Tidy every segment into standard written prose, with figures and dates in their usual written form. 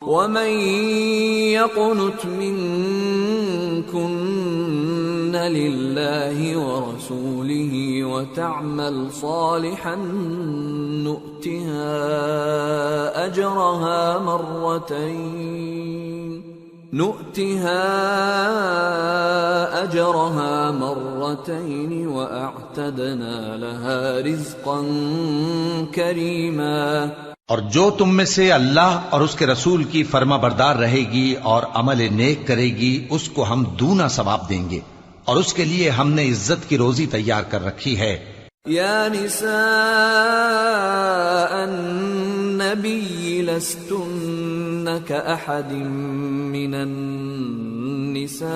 ومن يقنت منكن لله ورسوله وتعمل صالحا نؤتها أجرها مرتين وأعتدنا لها رزقا كريما۔ اور جو تم میں سے اللہ اور اس کے رسول کی فرما بردار رہے گی اور عمل نیک کرے گی اس کو ہم دونا ثواب دیں گے، اور اس کے لیے ہم نے عزت کی روزی تیار کر رکھی ہے۔ یا نساء النبی لستن كأحد من النساء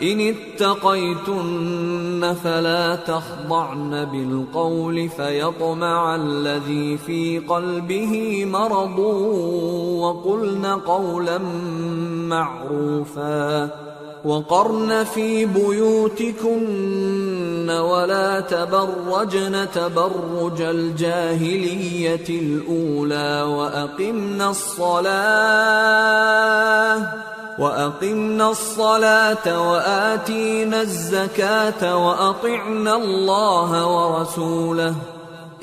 إن اتقيتن فلا تخضعن بالقول فيطمع الذي في قلبه مرض وقلن قولا معروفا وقرن في بيوتكن ولا تبرجن تبرج الجاهلية الأولى وأقمنا الصلاة وآتينا الزكاة وأطعنا الله ورسوله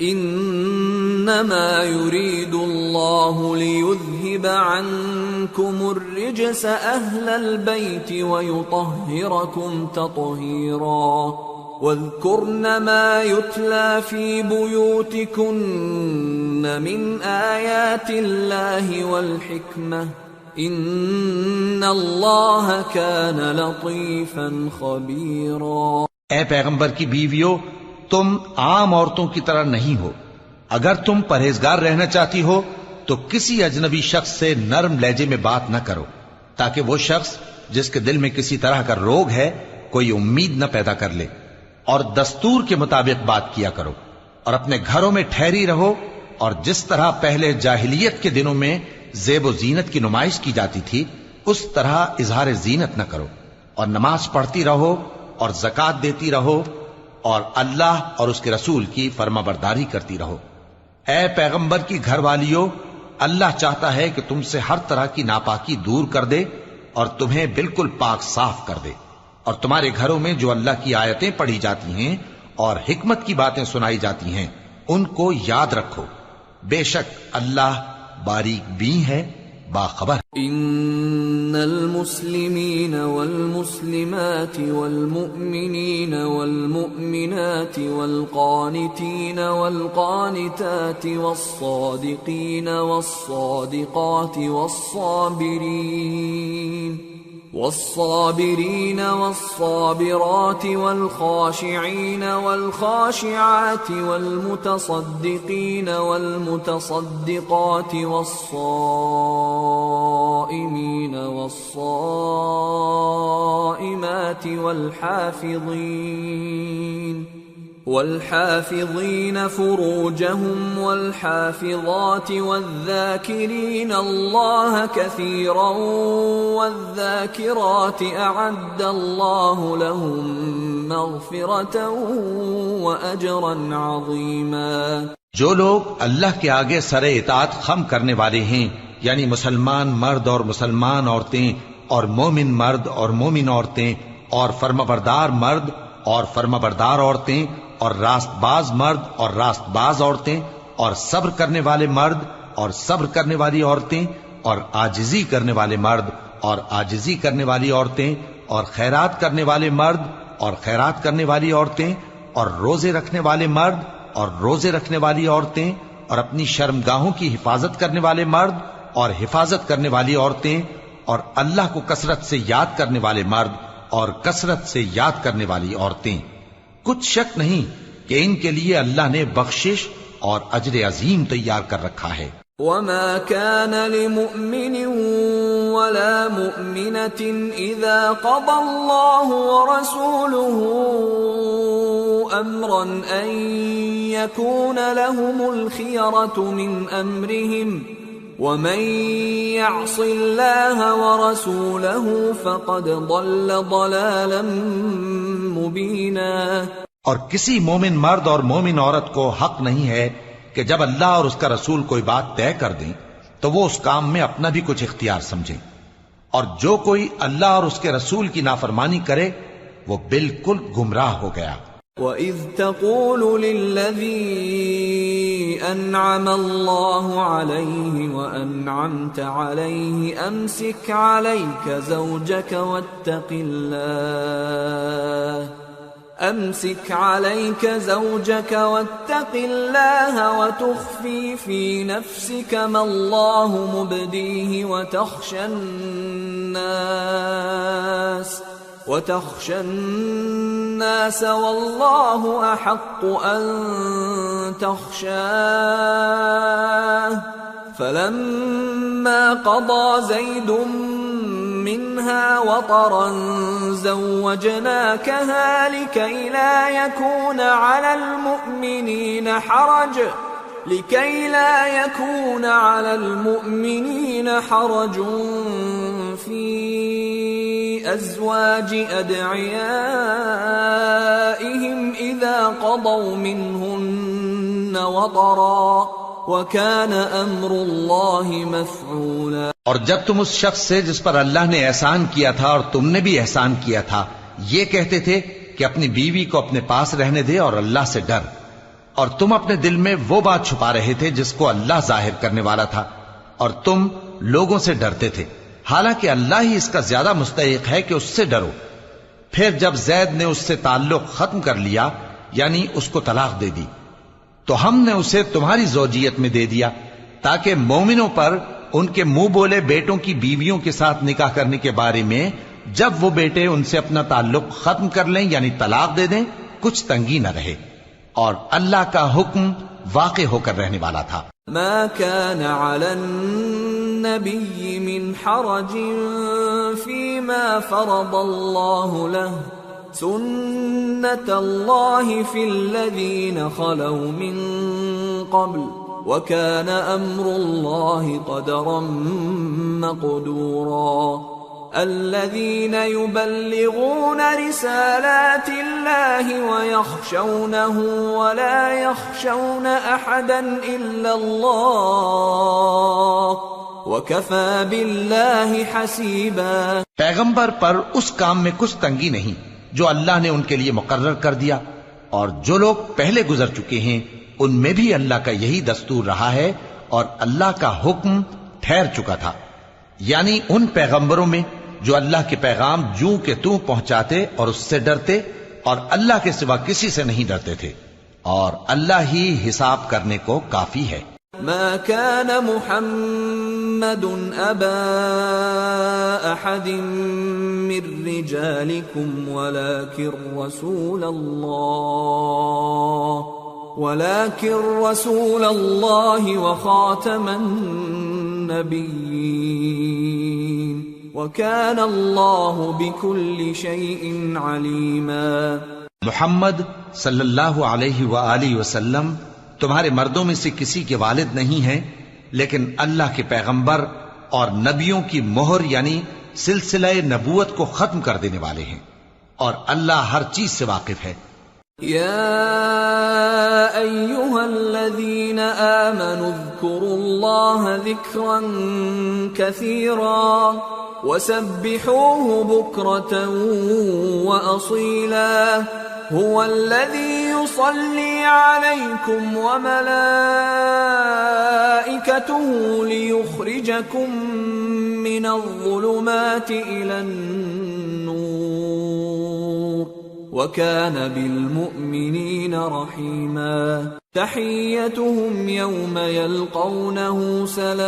إنما يريد الله ليذهب عنكم الرجس أهل البيت ويطهركم تطهيرا واذكرن ما يتلى في بيوتكن من آيات الله والحكمة ان اللہ کان لطیفا خبیرا۔ اے پیغمبر کی بیویوں، تم عام عورتوں کی طرح نہیں ہو۔ اگر تم پرہیزگار رہنا چاہتی ہو تو کسی اجنبی شخص سے نرم لہجے میں بات نہ کرو، تاکہ وہ شخص جس کے دل میں کسی طرح کا روگ ہے کوئی امید نہ پیدا کر لے، اور دستور کے مطابق بات کیا کرو، اور اپنے گھروں میں ٹھہری رہو، اور جس طرح پہلے جاہلیت کے دنوں میں زیب و زینت کی نمائش کی جاتی تھی اس طرح اظہار زینت نہ کرو، اور نماز پڑھتی رہو اور زکوٰۃ دیتی رہو، اور اللہ اور اس کے رسول کی فرما برداری کرتی رہو۔ اے پیغمبر کی گھر والیوں، اللہ چاہتا ہے کہ تم سے ہر طرح کی ناپاکی دور کر دے اور تمہیں بالکل پاک صاف کر دے، اور تمہارے گھروں میں جو اللہ کی آیتیں پڑھی جاتی ہیں اور حکمت کی باتیں سنائی جاتی ہیں ان کو یاد رکھو، بے شک اللہ باریک بین ہے، باخبر۔ ان المسلمین والمسلمات والمؤمنین والمؤمنات والقانتین والقانتات والصادقین والصادقات والصابرين والصابرات والخاشعين والخاشعات والمتصدقين والمتصدقات والصائمين والصائمات والحافظين فروجهم والحافظات والذاكرين الله كثيرا والذاكرات أعد الله لهم مغفرة وأجرا عظيما۔ جو لوگ اللہ کے آگے سر اطاعت خم کرنے والے ہیں، یعنی مسلمان مرد اور مسلمان عورتیں اور مومن مرد اور مومن عورتیں اور فرمانبردار مرد اور فرمانبردار عورتیں اور راست باز مرد اور راست باز عورتیں اور صبر کرنے والے مرد اور صبر کرنے والی عورتیں اور عاجزی کرنے والے مرد اور عاجزی کرنے والی عورتیں اور خیرات کرنے والے مرد اور خیرات کرنے والی عورتیں اور روزے رکھنے والے مرد اور روزے رکھنے والی عورتیں اور اپنی شرمگاہوں کی حفاظت کرنے والے مرد اور حفاظت کرنے والی عورتیں اور اللہ کو کثرت سے یاد کرنے والے مرد اور کثرت سے یاد کرنے والی عورتیں۔ کچھ شک نہیں کہ ان کے لیے اللہ نے بخشش اور اجر عظیم تیار کر رکھا ہے۔ وما كان لمؤمن ولا مؤمنة إذا قضى الله ورسوله أمرا أن يكون لهم الخيرة من أمرهم ومن يعص الله ورسوله فقد ضل ضلالا مبينا۔ اور کسی مومن مرد اور مومن عورت کو حق نہیں ہے کہ جب اللہ اور اس کا رسول کوئی بات طے کر دیں تو وہ اس کام میں اپنا بھی کچھ اختیار سمجھیں، اور جو کوئی اللہ اور اس کے رسول کی نافرمانی کرے وہ بالکل گمراہ ہو گیا۔ وَإِذْ تَقُولُ لِلَّذِي أَنْعَمَ اللَّهُ عَلَيْهِ وَأَنْعَمْتَ عَلَيْهِ أَمْسِكْ عَلَيْكَ زَوْجَكَ واتق الله وتخفي في نفسك ما الله مبديه وتخشى الناس والله أحق أن تخشاه فلما قضى زيد منها وطرا زوجناكها لكي لا يكون على المؤمنين حرج في أزواج أدعيائهم إذا قضوا منهن وطرا وَكَانَ أَمْرُ اللَّهِ مَفْعُولًا۔ اور جب تم اس شخص سے جس پر اللہ نے احسان کیا تھا اور تم نے بھی احسان کیا تھا یہ کہتے تھے کہ اپنی بیوی کو اپنے پاس رہنے دے اور اللہ سے ڈر، اور تم اپنے دل میں وہ بات چھپا رہے تھے جس کو اللہ ظاہر کرنے والا تھا، اور تم لوگوں سے ڈرتے تھے، حالانکہ اللہ ہی اس کا زیادہ مستحق ہے کہ اس سے ڈرو۔ پھر جب زید نے اس سے تعلق ختم کر لیا یعنی اس کو طلاق دے دی تو ہم نے اسے تمہاری زوجیت میں دے دیا تاکہ مومنوں پر ان کے منہ بولے بیٹوں کی بیویوں کے ساتھ نکاح کرنے کے بارے میں جب وہ بیٹے ان سے اپنا تعلق ختم کر لیں یعنی طلاق دے دیں کچھ تنگی نہ رہے، اور اللہ کا حکم واقع ہو کر رہنے والا تھا۔ ما كان على النبي من حرج فيما فرض الله له سنة الله في الذين خلوا من قبل وكان أمر الله قدرا مقدورا الذين يبلغون رسالات الله ويخشونه ولا يخشون أحدا إلا الله وكفى بالله حسيبا۔ پیغمبر پر اس کام میں کچھ تنگی نہیں جو اللہ نے ان کے لیے مقرر کر دیا، اور جو لوگ پہلے گزر چکے ہیں ان میں بھی اللہ کا یہی دستور رہا ہے، اور اللہ کا حکم ٹھہر چکا تھا، یعنی ان پیغمبروں میں جو اللہ کے پیغام جوں کہ توں پہنچاتے اور اس سے ڈرتے اور اللہ کے سوا کسی سے نہیں ڈرتے تھے، اور اللہ ہی حساب کرنے کو کافی ہے۔ ما كان محمد أبا أحد من رجالكم ولكن رسول الله وخاتم النبيين وكان الله بكل شيء عليما۔ محمد صلی اللہ علیہ وآلہ وسلم تمہارے مردوں میں سے کسی کے والد نہیں ہیں، لیکن اللہ کے پیغمبر اور نبیوں کی مہر یعنی سلسلہ نبوت کو ختم کر دینے والے ہیں، اور اللہ ہر چیز سے واقف ہے۔ يا أيها الذين آمنوا اذكروا الله ذكرا كثيرا وسبحوه بكرة وأصيلا هو الذي يصلي عليكم وملائكته ليخرجكم من الظلمات إلى النور وكان بالمؤمنين رحيما تحيتهم يوم يلقونه سلام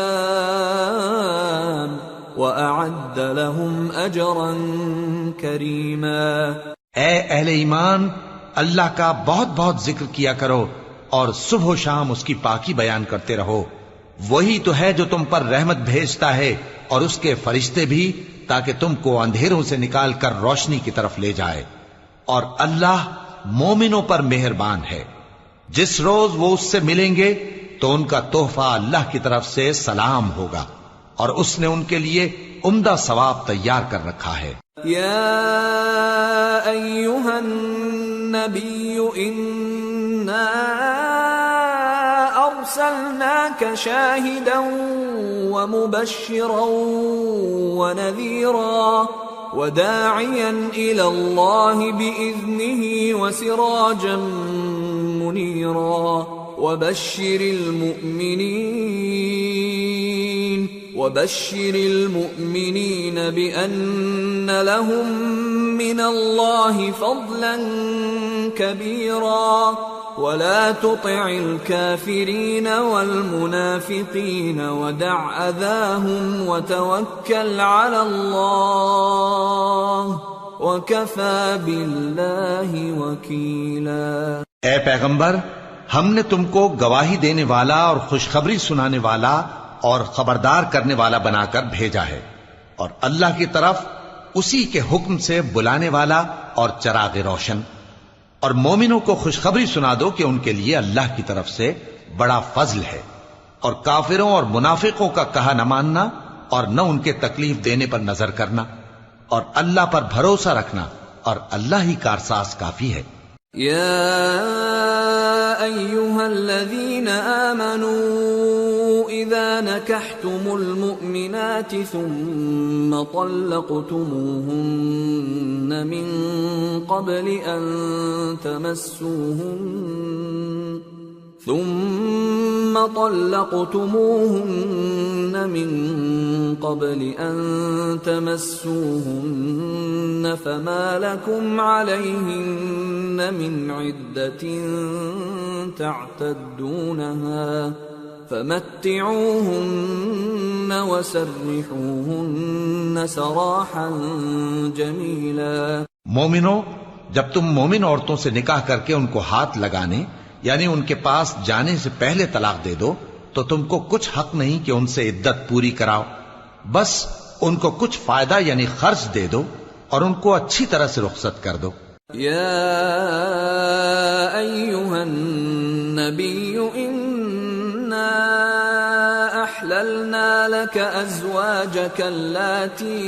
وأعد لهم أجرا كريما۔ اے اہل ایمان، اللہ کا بہت بہت ذکر کیا کرو اور صبح و شام اس کی پاکی بیان کرتے رہو، وہی تو ہے جو تم پر رحمت بھیجتا ہے اور اس کے فرشتے بھی، تاکہ تم کو اندھیروں سے نکال کر روشنی کی طرف لے جائے، اور اللہ مومنوں پر مہربان ہے۔ جس روز وہ اس سے ملیں گے تو ان کا تحفہ اللہ کی طرف سے سلام ہوگا، اور اس نے ان کے لیے عمدہ ثواب تیار کر رکھا ہے۔ یا ایھا النبی انا ارسلناک شاہدا ومبشرا ونذيرا وداعيا إلى الله بإذنه وسراجا منيرا وبشر المؤمنين بأن لهم من الله فضلا كبيرا ولا تطع الكافرين والمنافقين ودع أذاهم وتوكل على الله وكفى بالله وكيلا۔ اے پیغمبر، ہم نے تم کو گواہی دینے والا اور خوشخبری سنانے والا اور خبردار کرنے والا بنا کر بھیجا ہے، اور اللہ کی طرف اسی کے حکم سے بلانے والا اور چراغ روشن۔ اور مومنوں کو خوشخبری سنا دو کہ ان کے لیے اللہ کی طرف سے بڑا فضل ہے، اور کافروں اور منافقوں کا کہا نہ ماننا اور نہ ان کے تکلیف دینے پر نظر کرنا، اور اللہ پر بھروسہ رکھنا، اور اللہ ہی کارساز کافی ہے۔ يا أيها الذين آمنوا إذا نكحتم المؤمنات ثم طلقتموهن من قبل أن تمسوهن فما لكم عليهن من عدة تعتدونها فمتعوهن وسرحوهن سراحا جميلا۔ مومنو، جب تم مومن عورتوں سے نکاح کر کے ان کو ہاتھ لگانے یعنی ان کے پاس جانے سے پہلے طلاق دے دو تو تم کو کچھ حق نہیں کہ ان سے عدت پوری کراؤ، بس ان کو کچھ فائدہ یعنی خرچ دے دو اور ان کو اچھی طرح سے رخصت کر دو۔ یا ایھا النبی انا احللنا لك ازواجك اللاتي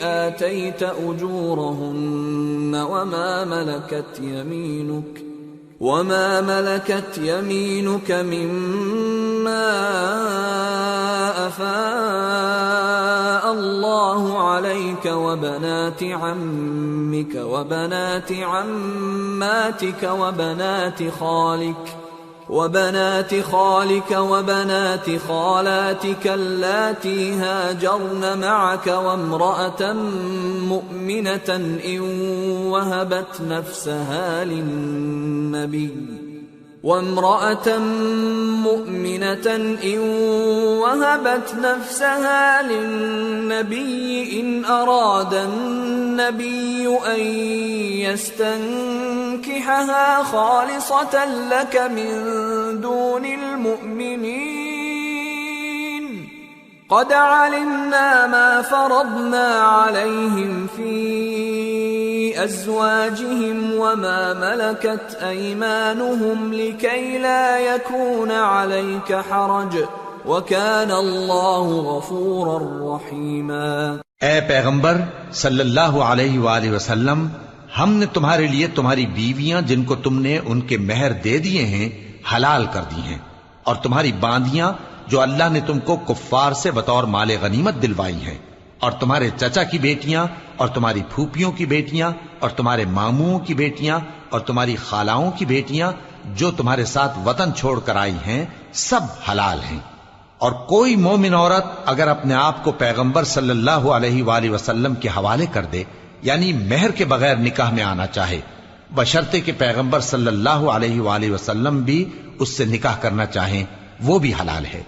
آتيت اجورهن وما ملكت يمينك مما أفاء الله عليك وبنات عمك وبنات عماتك وبنات خالك وبنات خالاتك اللاتي هاجرن معك وامرأة مؤمنة إن وهبت نفسها للنبي إن أراد النبي أن يستنكحها خالصة لك من دون المؤمنين قد علمنا ما فرضنا عليهم في أزواجهم وما ملكت أيمانهم لكي لا يكون عليك حرج وكان الله غفورا رحيما۔ اے پیغمبر صلی اللہ علیہ وآلہ وسلم، ہم نے تمہارے لیے تمہاری بیویاں جن کو تم نے ان کے مہر دے دیے ہیں حلال کر دی ہیں، اور تمہاری باندیاں جو اللہ نے تم کو کفار سے بطور مال غنیمت دلوائی ہیں، اور تمہارے چچا کی بیٹیاں اور تمہاری پھوپھیوں کی بیٹیاں اور تمہارے ماموں کی بیٹیاں اور تمہاری خالاؤں کی بیٹیاں جو تمہارے ساتھ وطن چھوڑ کر آئی ہیں، سب حلال ہیں۔ اور کوئی مومن عورت اگر اپنے آپ کو پیغمبر صلی اللہ علیہ وآلہ وسلم کے حوالے کر دے یعنی مہر کے بغیر نکاح میں آنا چاہے، بشرطے کہ پیغمبر صلی اللہ علیہ وآلہ وسلم بھی اس سے نکاح کرنا چاہیں، وہ بھی حلال ہے۔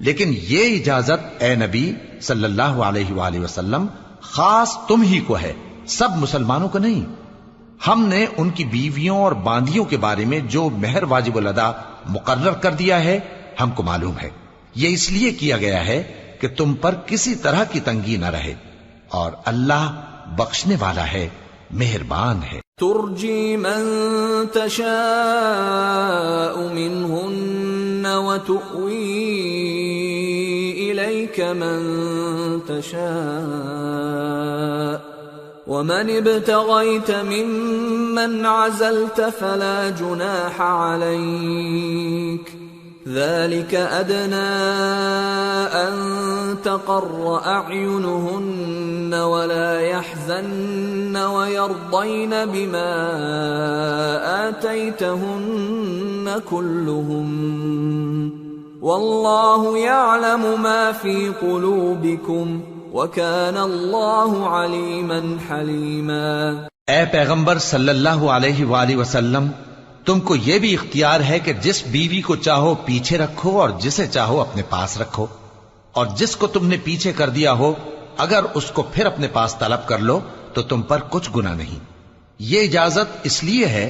لیکن یہ اجازت اے نبی صلی اللہ علیہ وآلہ وسلم خاص تم ہی کو ہے، سب مسلمانوں کو نہیں۔ ہم نے ان کی بیویوں اور باندیوں کے بارے میں جو مہر واجب الادا مقرر کر دیا ہے ہم کو معلوم ہے، یہ اس لیے کیا گیا ہے کہ تم پر کسی طرح کی تنگی نہ رہے، اور اللہ بخشنے والا ہے، مہربان ہے۔ ترجی من تشاء منہن وتؤوی الیک من تشاء ومن ابتغیت ممن عزلت فلا جناح علیک ذلك أدنى أن تقر أعينهن ولا يحزن ويرضين بما آتيتهن كلهم والله يعلم ما في قلوبكم وكان الله عليما حليما۔ اے پیغمبر صلی اللہ علیہ وآلہ وسلم، تم کو یہ بھی اختیار ہے کہ جس بیوی کو چاہو پیچھے رکھو اور جسے چاہو اپنے پاس رکھو، اور جس کو تم نے پیچھے کر دیا ہو اگر اس کو پھر اپنے پاس طلب کر لو تو تم پر کچھ گناہ نہیں۔ یہ اجازت اس لیے ہے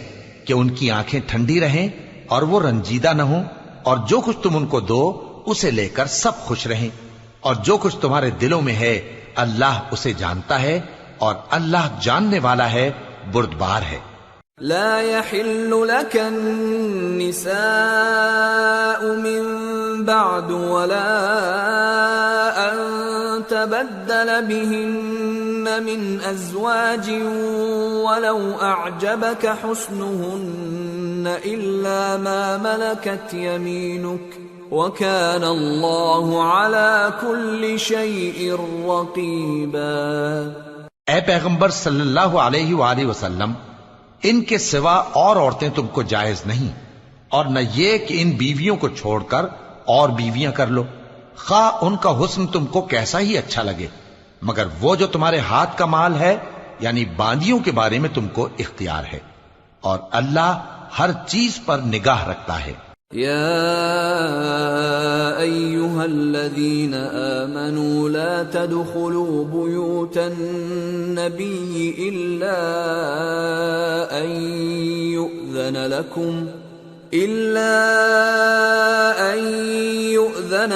کہ ان کی آنکھیں ٹھنڈی رہیں اور وہ رنجیدہ نہ ہوں، اور جو کچھ تم ان کو دو اسے لے کر سب خوش رہیں، اور جو کچھ تمہارے دلوں میں ہے اللہ اسے جانتا ہے، اور اللہ جاننے والا ہے، بردبار ہے۔ لا يحل لك النساء من بعد ولا أن تبدل بهن من أزواج ولو أعجبك حسنهن إلا ما ملكت يمينك وكان الله على كل شيء رقيبا۔ اے پیغمبر صلی اللہ علیہ وآلہ وسلم، ان کے سوا اور عورتیں تم کو جائز نہیں، اور نہ یہ کہ ان بیویوں کو چھوڑ کر اور بیویاں کر لو، خواہ ان کا حسن تم کو کیسا ہی اچھا لگے، مگر وہ جو تمہارے ہاتھ کا مال ہے یعنی باندیوں کے بارے میں تم کو اختیار ہے، اور اللہ ہر چیز پر نگاہ رکھتا ہے۔ يا أيها الذين آمنوا لا تدخلوا بيوت النبي إلا أن يؤذن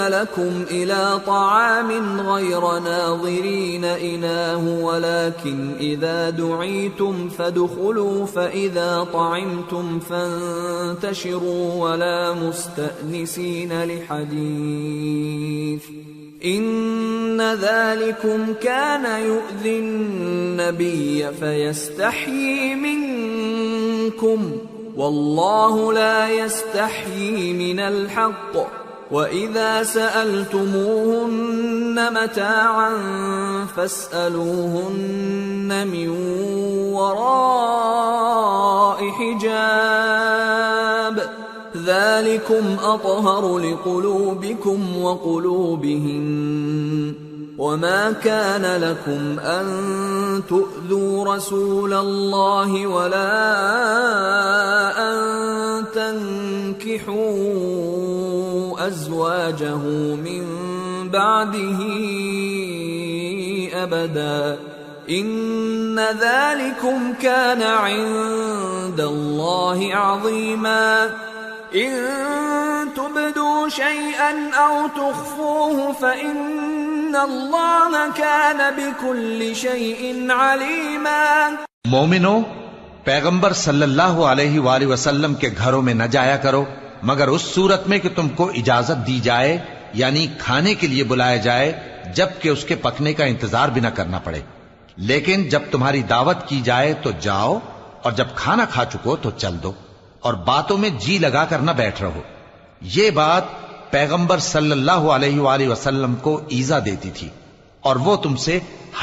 لكم إلى طعام غير ناظرين إناه ولكن إذا دعيتم فادخلوا فإذا طعمتم فانتشروا ولا مستأنسين لحديث إن ذلكم كان يؤذي النبي فيستحيي منكم والله لا يستحيي من الحق وإذا سألتموهن متاعا فاسألوهن من وراء حجاب ذلكم أطهر لقلوبكم وقلوبهن وما كان لكم أن تؤذوا رسول الله ولا أن تنكحوا أزواجه من بعده أبدا إن ذلكم كان عند الله عظيما إن تبدوا شيئا أو تخفوه فإن الله كان بكل شيء عليما۔ مومنو، پیغمبر صلی اللہ علیہ وآلہ وسلم کے گھروں میں نہ جایا کرو مگر اس صورت میں کہ تم کو اجازت دی جائے، یعنی کھانے کے لیے بلایا جائے جب کہ اس کے پکنے کا انتظار بھی نہ کرنا پڑے، لیکن جب تمہاری دعوت کی جائے تو جاؤ، اور جب کھانا کھا چکو تو چل دو، اور باتوں میں جی لگا کر نہ بیٹھ رہو۔ یہ بات پیغمبر صلی اللہ علیہ وآلہ وسلم کو ایذا دیتی تھی، اور وہ تم سے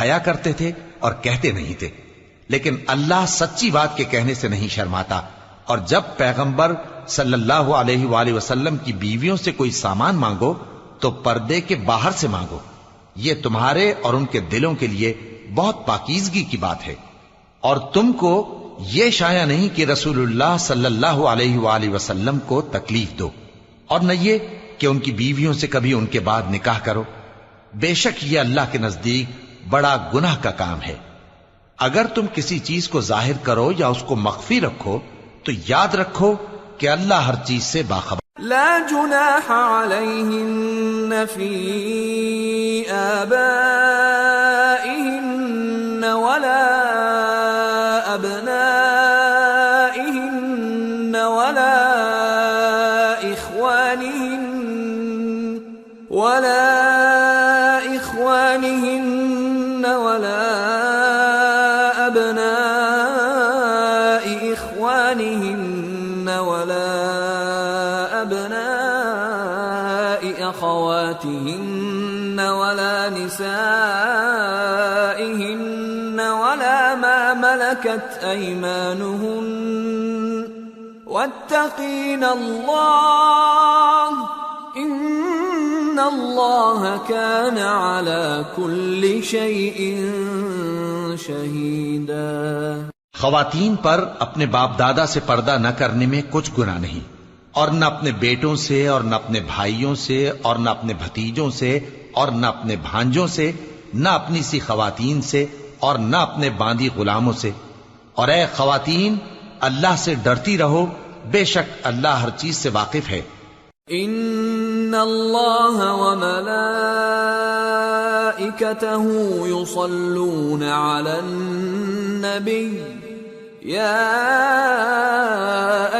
حیا کرتے تھے اور کہتے نہیں تھے، لیکن اللہ سچی بات کے کہنے سے نہیں شرماتا۔ اور جب پیغمبر صلی اللہ علیہ وآلہ وسلم کی بیویوں سے کوئی سامان مانگو تو پردے کے باہر سے مانگو، یہ تمہارے اور ان کے دلوں کے لیے بہت پاکیزگی کی بات ہے۔ اور تم کو یہ شایع نہیں کہ رسول اللہ صلی اللہ علیہ وآلہ وسلم کو تکلیف دو، اور نہ یہ کہ ان کی بیویوں سے کبھی ان کے بعد نکاح کرو، بے شک یہ اللہ کے نزدیک بڑا گناہ کا کام ہے۔ اگر تم کسی چیز کو ظاہر کرو یا اس کو مخفی رکھو تو یاد رکھو کہ اللہ ہر چیز سے باخبر۔ لا جناح عليهن في آبائهن ولا أبنائهن ولا إخوانهن ولا أبناء إخوانهن ولا أبناء ولا نسائهن ولا ما ملكت أيمانهن واتقين الله إن الله كان على كل شيء شهيدا۔ خواتین پر اپنے باپ دادا سے پردہ نہ کرنے میں کچھ گناہ نہیں، اور نہ اپنے بیٹوں سے، اور نہ اپنے بھائیوں سے، اور نہ اپنے بھتیجوں سے، اور نہ اپنے بھانجوں سے، نہ اپنی سی خواتین سے، اور نہ اپنے باندی غلاموں سے۔ اور اے خواتین، اللہ سے ڈرتی رہو، بے شک اللہ ہر چیز سے واقف ہے۔ ان اللہ وملائکته یصلون علی النبی یا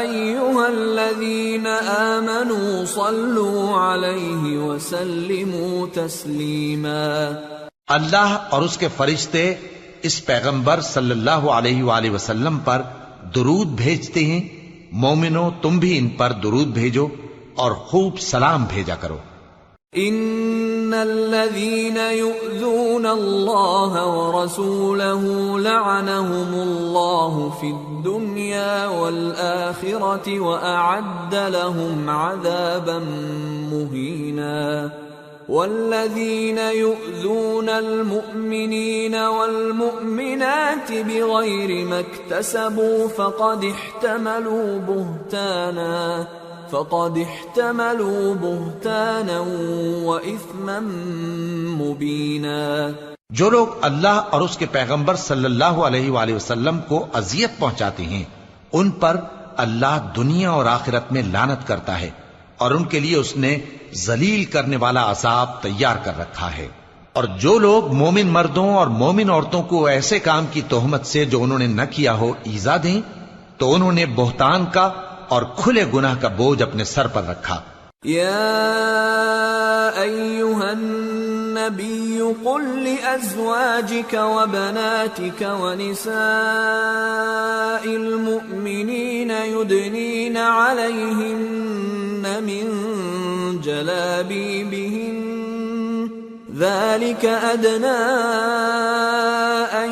ایها الذین آمنوا صلوا علیہ وسلموا تسلیما۔ اللہ اور اس کے فرشتے اس پیغمبر صلی اللہ علیہ وآلہ وسلم پر درود بھیجتے ہیں، مومنو تم بھی ان پر درود بھیجو اور خوب سلام بھیجا کرو۔ ان الذين يؤذون الله ورسوله لعنهم الله في الدنيا والآخرة وأعد لهم عذابا مهينا والذين يؤذون المؤمنين والمؤمنات بغير ما اكتسبوا فقد احتملوا بهتانا وإثما مبينا۔ جو لوگ اللہ اور اس کے پیغمبر صلی اللہ علیہ وآلہ وسلم کو اذیت پہنچاتے ہیں، ان پر اللہ دنیا اور آخرت میں لعنت کرتا ہے، اور ان کے لیے اس نے ذلیل کرنے والا عذاب تیار کر رکھا ہے۔ اور جو لوگ مومن مردوں اور مومن عورتوں کو ایسے کام کی تہمت سے جو انہوں نے نہ کیا ہو ایذا دیں، تو انہوں نے بہتان کا اور کھلے گناہ کا بوجھ اپنے سر پر رکھا۔ یا ایھا النبی قل لأزواجک وبناتک ونساء المؤمنین یدنین علیہن من جلابیبہن ذلك أدنى أن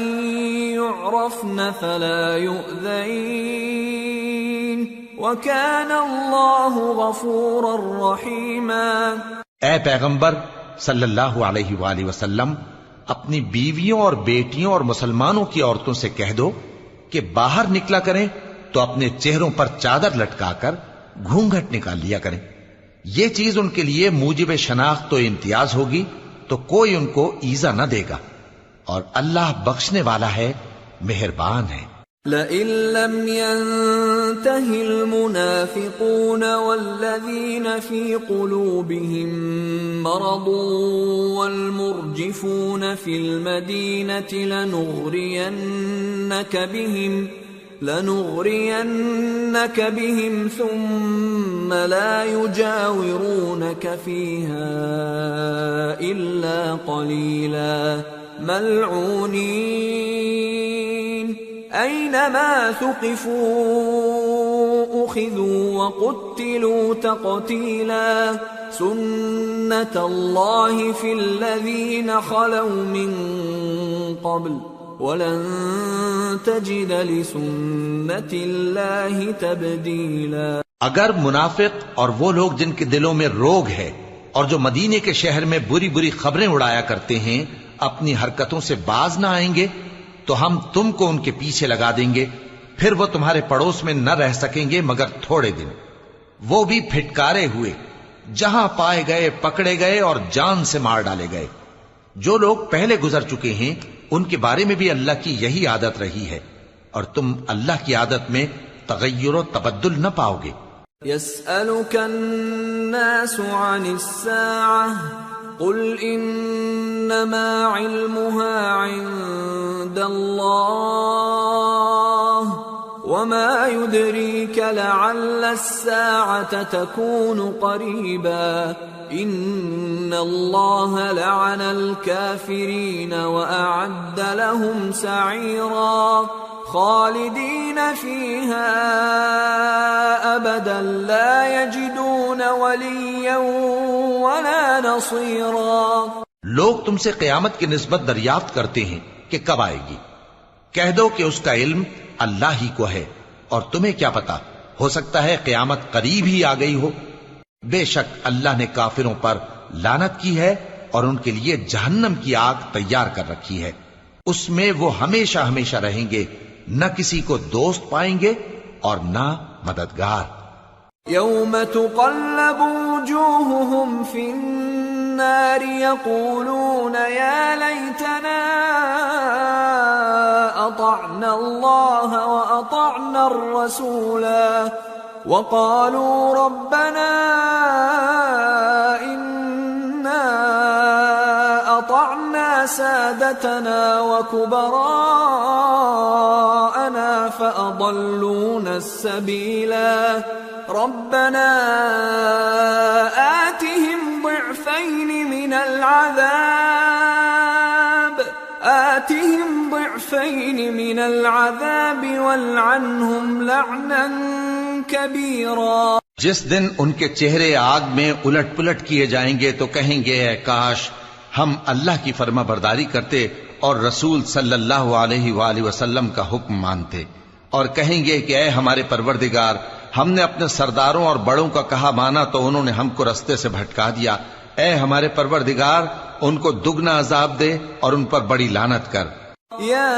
يعرفن فلا يؤذين وَكَانَ اللَّهُ غَفُورًا رَحِيمًا۔ اے پیغمبر صلی اللہ علیہ وآلہ وسلم، اپنی بیویوں اور بیٹیوں اور مسلمانوں کی عورتوں سے کہہ دو کہ باہر نکلا کریں تو اپنے چہروں پر چادر لٹکا کر گھونگھٹ نکال لیا کریں، یہ چیز ان کے لیے موجب شناخت و امتیاز ہوگی تو کوئی ان کو ایذا نہ دے گا، اور اللہ بخشنے والا ہے، مہربان ہے۔ لئن لم ينته المنافقون والذين في قلوبهم مرض والمرجفون في المدينة لنغرينك بهم ثم لا يجاورونك فيها إلا قليلا ملعونين أينما ثقفوا أخذوا وقتلوا تقتيلا سنة الله في الذين خلوا من قبل وَلَن تَجِدَ لِسُنَّةِ اللَّهِ تَبْدِيلًا۔ اگر منافق اور وہ لوگ جن کے دلوں میں روگ ہے اور جو مدینے کے شہر میں بری بری خبریں اڑایا کرتے ہیں اپنی حرکتوں سے باز نہ آئیں گے تو ہم تم کو ان کے پیچھے لگا دیں گے، پھر وہ تمہارے پڑوس میں نہ رہ سکیں گے مگر تھوڑے دن، وہ بھی پھٹکارے ہوئے، جہاں پائے گئے پکڑے گئے اور جان سے مار ڈالے گئے۔ جو لوگ پہلے گزر چکے ہیں ان کے بارے میں بھی اللہ کی یہی عادت رہی ہے، اور تم اللہ کی عادت میں تغیر و تبدل نہ پاؤ گے۔ يسألك الناس عن الساعة قل إنما علمها عند الله وما يدريك لعل الساعة تكون قريبا إن الله لعن الكافرين وأعد لهم سعيرا خالدین فیہا ابدا لا یجدون ولیا ولا نصیرا۔ لوگ تم سے قیامت کی نسبت دریافت کرتے ہیں کہ کب آئے گی، کہہ دو کہ اس کا علم اللہ ہی کو ہے، اور تمہیں کیا پتا، ہو سکتا ہے قیامت قریب ہی آ گئی ہو۔ بے شک اللہ نے کافروں پر لعنت کی ہے اور ان کے لیے جہنم کی آگ تیار کر رکھی ہے، اس میں وہ ہمیشہ ہمیشہ رہیں گے، نہ کسی کو دوست پائیں گے اور نہ مددگار۔ یوم تقلب وجوہہم فی النار یقولون یا لیتنا اطعنا اللہ واطعنا الرسولا وقالوا ربنا انا اطعنا سادتنا وكبراءنا فأضلونا السبيلا ربنا آتهم ضعفين من العذاب والعنهم لعنا كبيرا۔ جس دن ان کے چہرے آگ میں الٹ پلٹ کیے جائیں گے تو کہیں گے اے کاش ہم اللہ کی فرما برداری کرتے اور رسول صلی اللہ علیہ وآلہ وسلم کا حکم مانتے، اور کہیں گے کہ اے ہمارے پروردگار، ہم نے اپنے سرداروں اور بڑوں کا کہا مانا تو انہوں نے ہم کو رستے سے بھٹکا دیا، اے ہمارے پروردگار ان کو دگنا عذاب دے اور ان پر بڑی لعنت کر۔ یا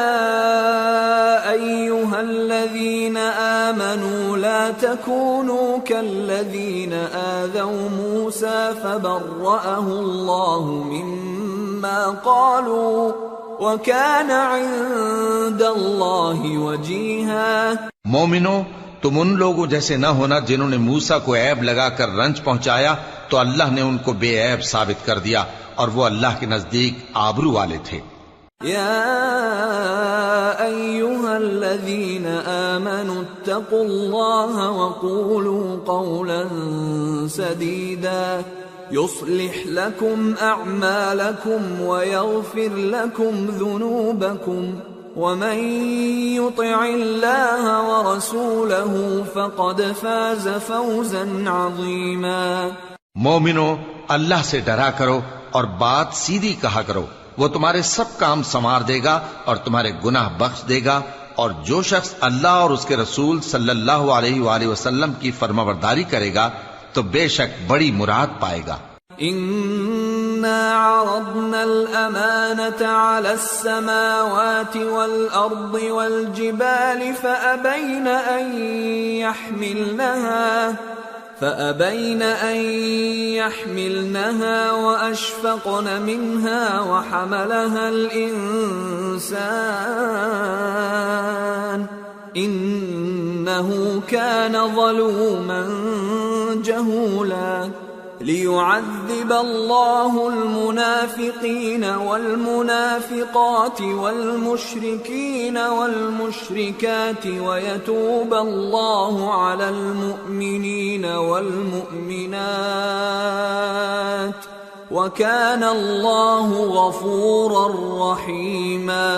ایہا الذین آمنوا لا تکونوا کالذین آذوا موسیٰ فبرأہ اللہ مما قالوا وکان عند اللہ وجیہا۔ مومنو، تم ان لوگوں جیسے نہ ہونا جنہوں نے موسیٰ کو عیب لگا کر رنج پہنچایا تو اللہ نے ان کو بے عیب ثابت کر دیا اور وہ اللہ کے نزدیک آبرو والے تھے۔ یا ایہا الذین آمنوا اتقوا اللہ وقولوا قولا سدیدا يصلح لكم أعمالكم ويغفر لكم ذنوبكم ومن يطع الله ورسوله فقد فاز فوزا عظيما۔ مومنو، اللہ سے ڈرا کرو اور بات سیدھی کہا کرو، وہ تمہارے سب کام سنوار دے گا اور تمہارے گناہ بخش دے گا، اور جو شخص اللہ اور اس کے رسول صلی اللہ علیہ وآلہ وسلم کی فرمانبرداری کرے گا تو بے شک بڑی مراد پائے گا۔ إنا عرضنا الأمانة على السماوات والأرض والجبال فأبين أن يحملنها وأشفقن منها وحملها الإنسان إنه كان ظلوما جهولا۔ ليعذب الله المنافقين والمنافقات والمشركين والمشركات ويتوب الله على المؤمنين والمؤمنات وكان الله غفورا رحيما۔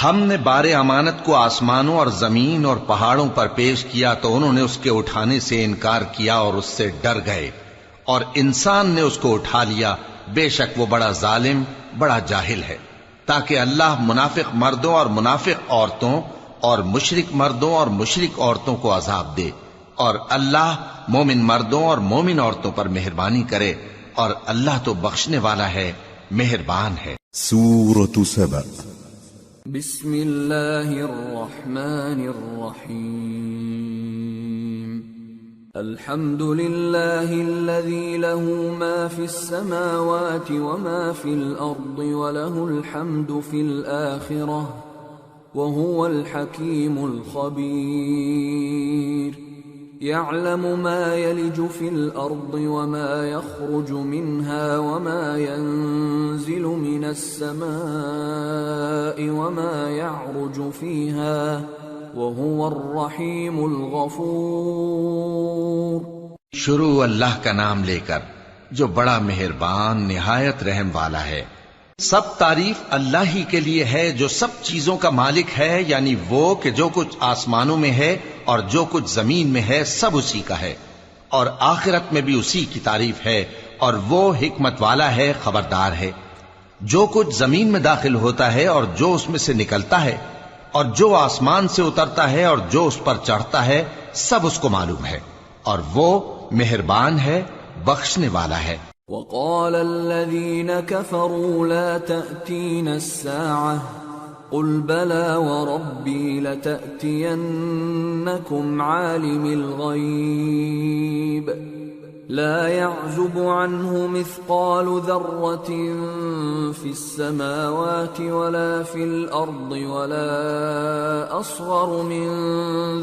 ہم نے بار امانت کو آسمانوں اور زمین اور پہاڑوں پر پیش کیا تو انہوں نے اس کے اٹھانے سے انکار کیا اور اس سے ڈر گئے، اور انسان نے اس کو اٹھا لیا، بے شک وہ بڑا ظالم، بڑا جاہل ہے، تاکہ اللہ منافق مردوں اور منافق عورتوں اور مشرک مردوں اور مشرک عورتوں کو عذاب دے، اور اللہ مومن مردوں اور مومن عورتوں پر مہربانی کرے، اور اللہ تو بخشنے والا ہے، مہربان ہے۔ سورة سبأ۔ بسم اللہ الرحمن الرحیم۔ الحمد للہ الذی له ما فی السماوات وما فی الارض وله الحمد فی الآخرة وهو الحکیم الخبیر۔ يعلم ما يلج في الأرض وما يخرج منها وما ينزل من السماء وما يعرج فيها وهو الرحيم الغفور۔ شروع اللہ کا نام لے کر جو بڑا مہربان نہایت رحم والا ہے۔ سب تعریف اللہ ہی کے لیے ہے جو سب چیزوں کا مالک ہے، یعنی وہ کہ جو کچھ آسمانوں میں ہے اور جو کچھ زمین میں ہے سب اسی کا ہے، اور آخرت میں بھی اسی کی تعریف ہے، اور وہ حکمت والا ہے، خبردار ہے۔ جو کچھ زمین میں داخل ہوتا ہے اور جو اس میں سے نکلتا ہے، اور جو آسمان سے اترتا ہے اور جو اس پر چڑھتا ہے، سب اس کو معلوم ہے، اور وہ مہربان ہے، بخشنے والا ہے۔ وقال الذين كفروا لا تأتينا الساعة قل بلى وربي لتأتينكم عالم الغيب لا يعزب عنه مثقال ذرة في السماوات ولا في الأرض ولا أصغر من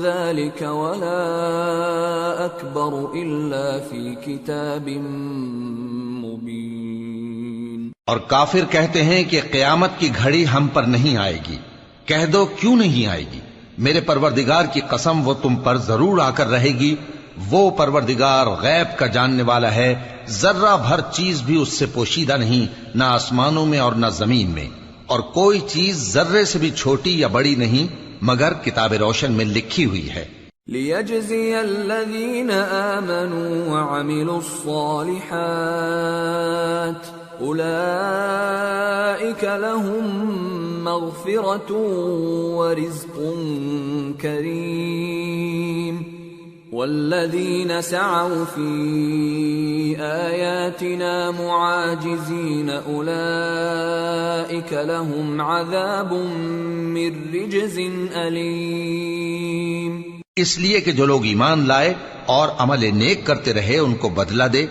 ذلك ولا أكبر إلا في كتاب مبين۔ اور کافر کہتے ہیں کہ قیامت کی گھڑی ہم پر نہیں آئے گی۔ کہہ دو کیوں نہیں آئے گی؟ میرے پروردگار کی قسم وہ تم پر ضرور آ کر رہے گی۔ وہ پروردگار غیب کا جاننے والا ہے، ذرہ بھر چیز بھی اس سے پوشیدہ نہیں، نہ آسمانوں میں اور نہ زمین میں، اور کوئی چیز ذرے سے بھی چھوٹی یا بڑی نہیں مگر کتاب روشن میں لکھی ہوئی ہے۔ لِيَجْزِيَ الَّذِينَ آمَنُوا وَعَمِلُوا الصَّالِحَاتِ أُولَئِكَ لَهُم مَّغْفِرَةٌ وَرِزْقٌ كَرِيمٌ وَالَّذِينَ سَعَوْا فِي آيَاتِنَا مُعَاجِزِينَ أُولَئِكَ لَهُمْ عَذَابٌ مِّن رِّجْزٍ أَلِيمٌ۔ اس لیے کہ جو لوگ ایمان لائے اور عمل نیک کرتے رہے ان کو بدلہ دے،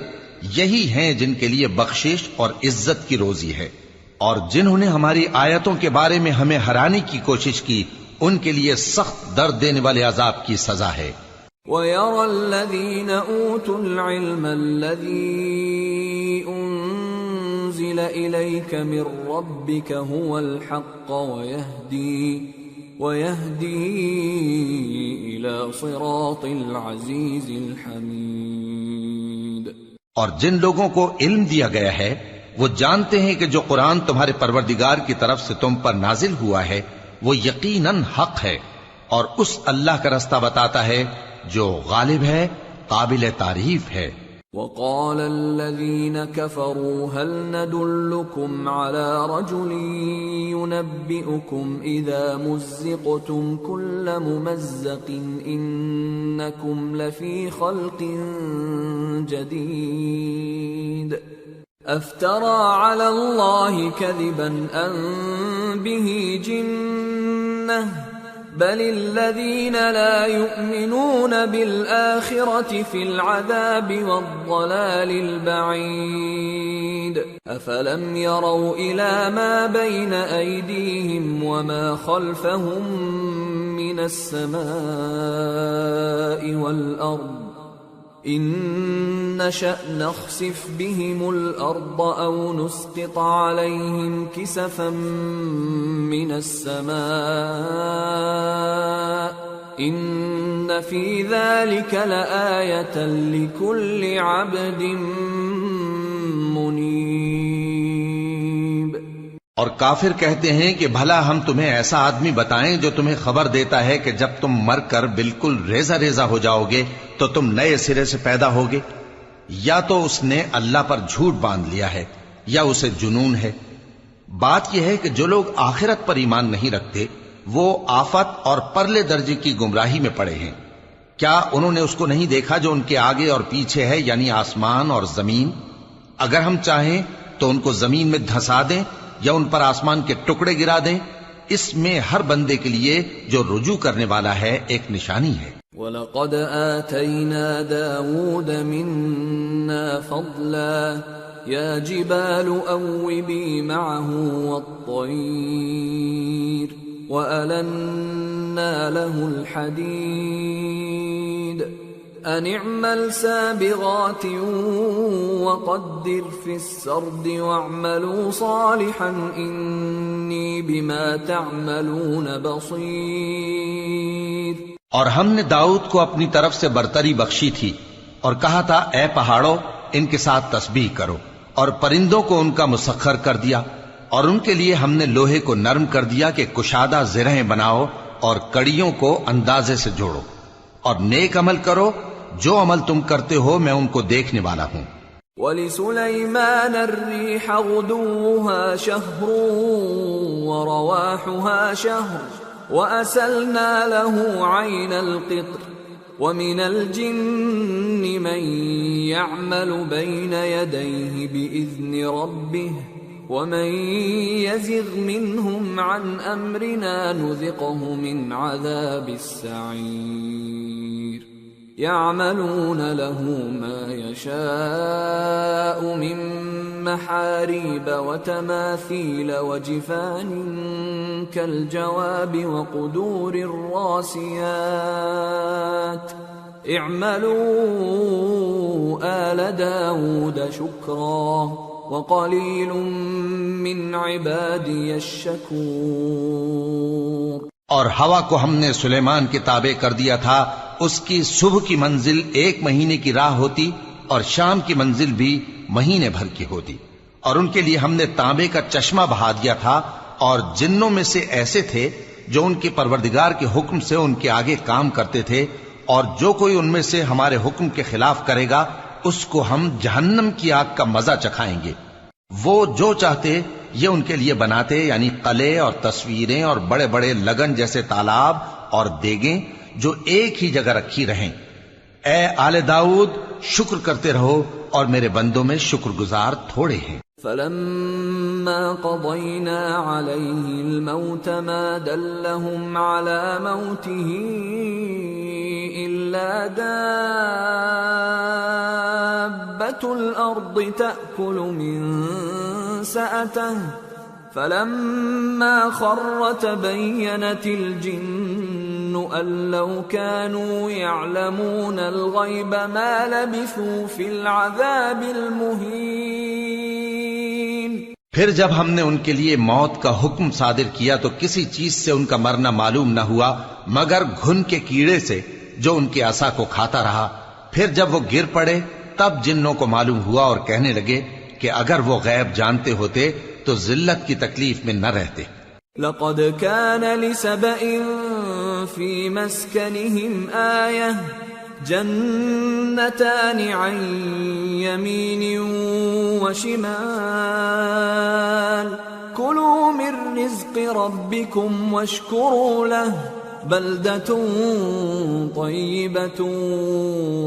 یہی ہیں جن کے لیے بخشش اور عزت کی روزی ہے، اور جنہوں نے ہماری آیتوں کے بارے میں ہمیں ہرانے کی کوشش کی ان کے لیے سخت درد دینے والے عذاب کی سزا ہے۔ وَيَرَى الَّذِينَ أُوتُوا الْعِلْمَ الَّذِي أُنزِلَ إِلَيْكَ مِن رَّبِّكَ هُوَ الْحَقَّ وَيَهْدِي إِلَى صِرَاطِ الْعَزِيزِ الْحَمِيدِ۔ اور جن لوگوں کو علم دیا گیا ہے وہ جانتے ہیں کہ جو قرآن تمہارے پروردگار کی طرف سے تم پر نازل ہوا ہے وہ یقیناً حق ہے، اور اس اللہ کا رستہ بتاتا ہے جو غالب ہے، قابل تعریف ہے۔ وقال الذين كفروا هل ندلكم على رجل ينبئكم إذا مزقتم كل ممزق إنكم لفي خلق جديد أفترى على الله كذبا أم به جنة بل الذين لا يؤمنون بالآخرة في العذاب والضلال البعيد أفلم يروا إلى ما بين أيديهم وما خلفهم من السماء والأرض إن نشأ نخسف بهم الأرض أو نسقط عليهم كسفا من السماء إن في ذلك لآية لكل عبد منيب۔ اور کافر کہتے ہیں کہ بھلا ہم تمہیں ایسا آدمی بتائیں جو تمہیں خبر دیتا ہے کہ جب تم مر کر بالکل ریزہ ریزہ ہو جاؤ گے تو تم نئے سرے سے پیدا ہوگے؟ یا تو اس نے اللہ پر جھوٹ باندھ لیا ہے یا اسے جنون ہے۔ بات یہ ہے کہ جو لوگ آخرت پر ایمان نہیں رکھتے وہ آفت اور پرلے درجے کی گمراہی میں پڑے ہیں۔ کیا انہوں نے اس کو نہیں دیکھا جو ان کے آگے اور پیچھے ہے، یعنی آسمان اور زمین؟ اگر ہم چاہیں تو ان کو زمین میں دھسا دیں یا ان پر آسمان کے ٹکڑے گرا دیں، اس میں ہر بندے کے لیے جو رجوع کرنے والا ہے ایک نشانی ہے۔ وَلَقَدْ آتَيْنَا دَاوُودَ مِنَّا فَضْلًا يَا جِبَالُ أَوِّبِي مَعَهُ وَالطَّيْرَ وَأَلَنَّا لَهُ الْحَدِيدَ أَنِ اعْمَلْ سَابِغَاتٍ وَقَدِّرْ فِي السَّرْدِ وَاعْمَلُوا صَالِحًا إِنِّي بِمَا تَعْمَلُونَ بَصِيرٌ۔ اور ہم نے داؤد کو اپنی طرف سے برتری بخشی تھی اور کہا تھا اے پہاڑوں ان کے ساتھ تسبیح کرو، اور پرندوں کو ان کا مسخر کر دیا، اور ان کے لیے ہم نے لوہے کو نرم کر دیا کہ کشادہ زرہیں بناؤ اور کڑیوں کو اندازے سے جوڑو، اور نیک عمل کرو، جو عمل تم کرتے ہو میں ان کو دیکھنے والا ہوں۔ وَلِسُلَيْمَانَ الرِّيحَ غُدُوُّهَا شَهْرٌ وَرَوَاحُهَا شَهْرٌ وَأَسَلْنَا لَهُ عَيْنَ الْقِطْرِ وَمِنَ الْجِنِّ مَن يَعْمَلُ بَيْنَ يَدَيْهِ بِإِذْنِ رَبِّهِ وَمَن يَزِغْ مِنْهُمْ عَنْ أَمْرِنَا نُذِقْهُ مِنْ عَذَابِ السَّعِيرِ يَعْمَلُونَ لَهُ مَا يَشَاءُ مِن مَّحَارِيبَ وَتَمَاثِيلَ وَجِفَانٍ كَالْجَوَابِ وَقُدُورٍ رَّاسِيَاتٍ اعْمَلُوا آلَ دَاوُودَ شُكْرًا وَقَلِيلٌ مِّنْ عِبَادِيَ الشَّكُورُ۔ اور ہوا کو ہم نے سلیمان کے تابع کر دیا تھا، اس کی صبح کی منزل 1 مہینے کی راہ ہوتی اور شام کی منزل بھی مہینے بھر کی ہوتی، اور ان کے لیے ہم نے تانبے کا چشمہ بہا دیا تھا، اور جنوں میں سے ایسے تھے جو ان کے پروردگار کے حکم سے ان کے آگے کام کرتے تھے، اور جو کوئی ان میں سے ہمارے حکم کے خلاف کرے گا اس کو ہم جہنم کی آگ کا مزہ چکھائیں گے۔ وہ جو چاہتے یہ ان کے لیے بناتے، یعنی قلعے اور تصویریں اور بڑے بڑے لگن جیسے تالاب اور دیگیں جو ایک ہی جگہ رکھی رہیں۔ اے آل داؤد، شکر کرتے رہو اور میرے بندوں میں شکر گزار تھوڑے ہیں۔ فَلَمَّا قَضَيْنَا عَلَيْهِ الْمَوْتَ مَا دَلَّهُمْ عَلَى مَوْتِهِ إِلَّا دَابَّةُ الْأَرْضِ تَأْكُلُ مِنْ سَأَتَهُ فَلَمَّا خَرَّ تَبَيَّنَتِ الْجِنُّ أَن لَّوْ كَانُوا يَعْلَمُونَ الْغَيْبَ مَا لَبِثُوا فِي الْعَذَابِ الْمُهِينِ۔ پھر جب ہم نے ان کے لیے موت کا حکم صادر کیا تو کسی چیز سے ان کا مرنا معلوم نہ ہوا مگر گھن کے کیڑے سے جو ان کے عصا کو کھاتا رہا۔ پھر جب وہ گر پڑے تب جنوں کو معلوم ہوا اور کہنے لگے کہ اگر وہ غیب جانتے ہوتے تو ذلت کی تکلیف میں نہ رہتے۔ لَقَدْ كَانَ لِسَبَإٍ فِي مَسْكَنِهِمْ آيَةٌ جَنَّتَانِ عَنْ يَمِينٍ وَشِمَالٍ كُلُوا مِنْ رِزْقِ رَبِّكُمْ وَاشْكُرُوا لَهُ بَلْدَةٌ طَيِّبَةٌ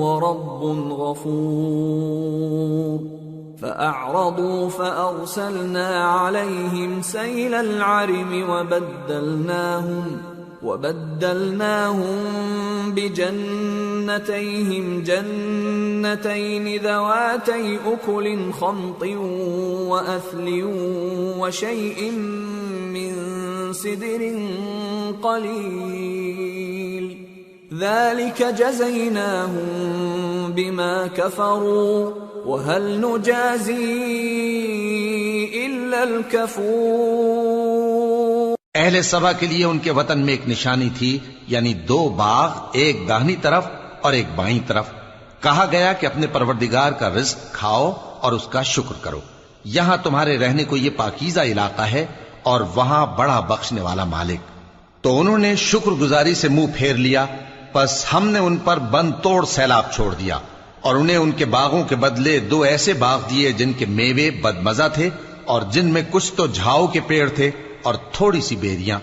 وَرَبٌّ غَفُورٌ۔ فَأَعْرَضُوا فَأَرْسَلْنَا عَلَيْهِمْ سَيْلَ الْعَرِمِ وَبَدَّلْنَاهُمْ بِجَنَّتَيْهِمْ جَنَّتَيْنِ ذَوَاتَيْ أُكُلٍ خَمْطٍ وَأَثْلٍ وَشَيْءٍ مِّن سِدْرٍ قَلِيلٍ ذَلِكَ جَزَيْنَاهُمْ بِمَا كَفَرُوا وَهَلْ نُجَازِي إِلَّا الْكَفُورَ۔ اہل سبا کے لیے ان کے وطن میں ایک نشانی تھی، یعنی 2 باغ، ایک داہنی طرف اور ایک بائیں طرف۔ کہا گیا کہ اپنے پروردگار کا رزق کھاؤ اور اس کا شکر کرو، یہاں تمہارے رہنے کو یہ پاکیزہ علاقہ ہے اور وہاں بڑا بخشنے والا مالک۔ تو انہوں نے شکر گزاری سے منہ پھیر لیا، پس ہم نے ان پر بند توڑ سیلاب چھوڑ دیا، اور انہیں ان کے باغوں کے بدلے 2 ایسے باغ دیے جن کے میوے بدمزہ تھے اور جن میں کچھ تو جھاؤ کے پیڑ تھے اور تھوڑی سی بیریاں۔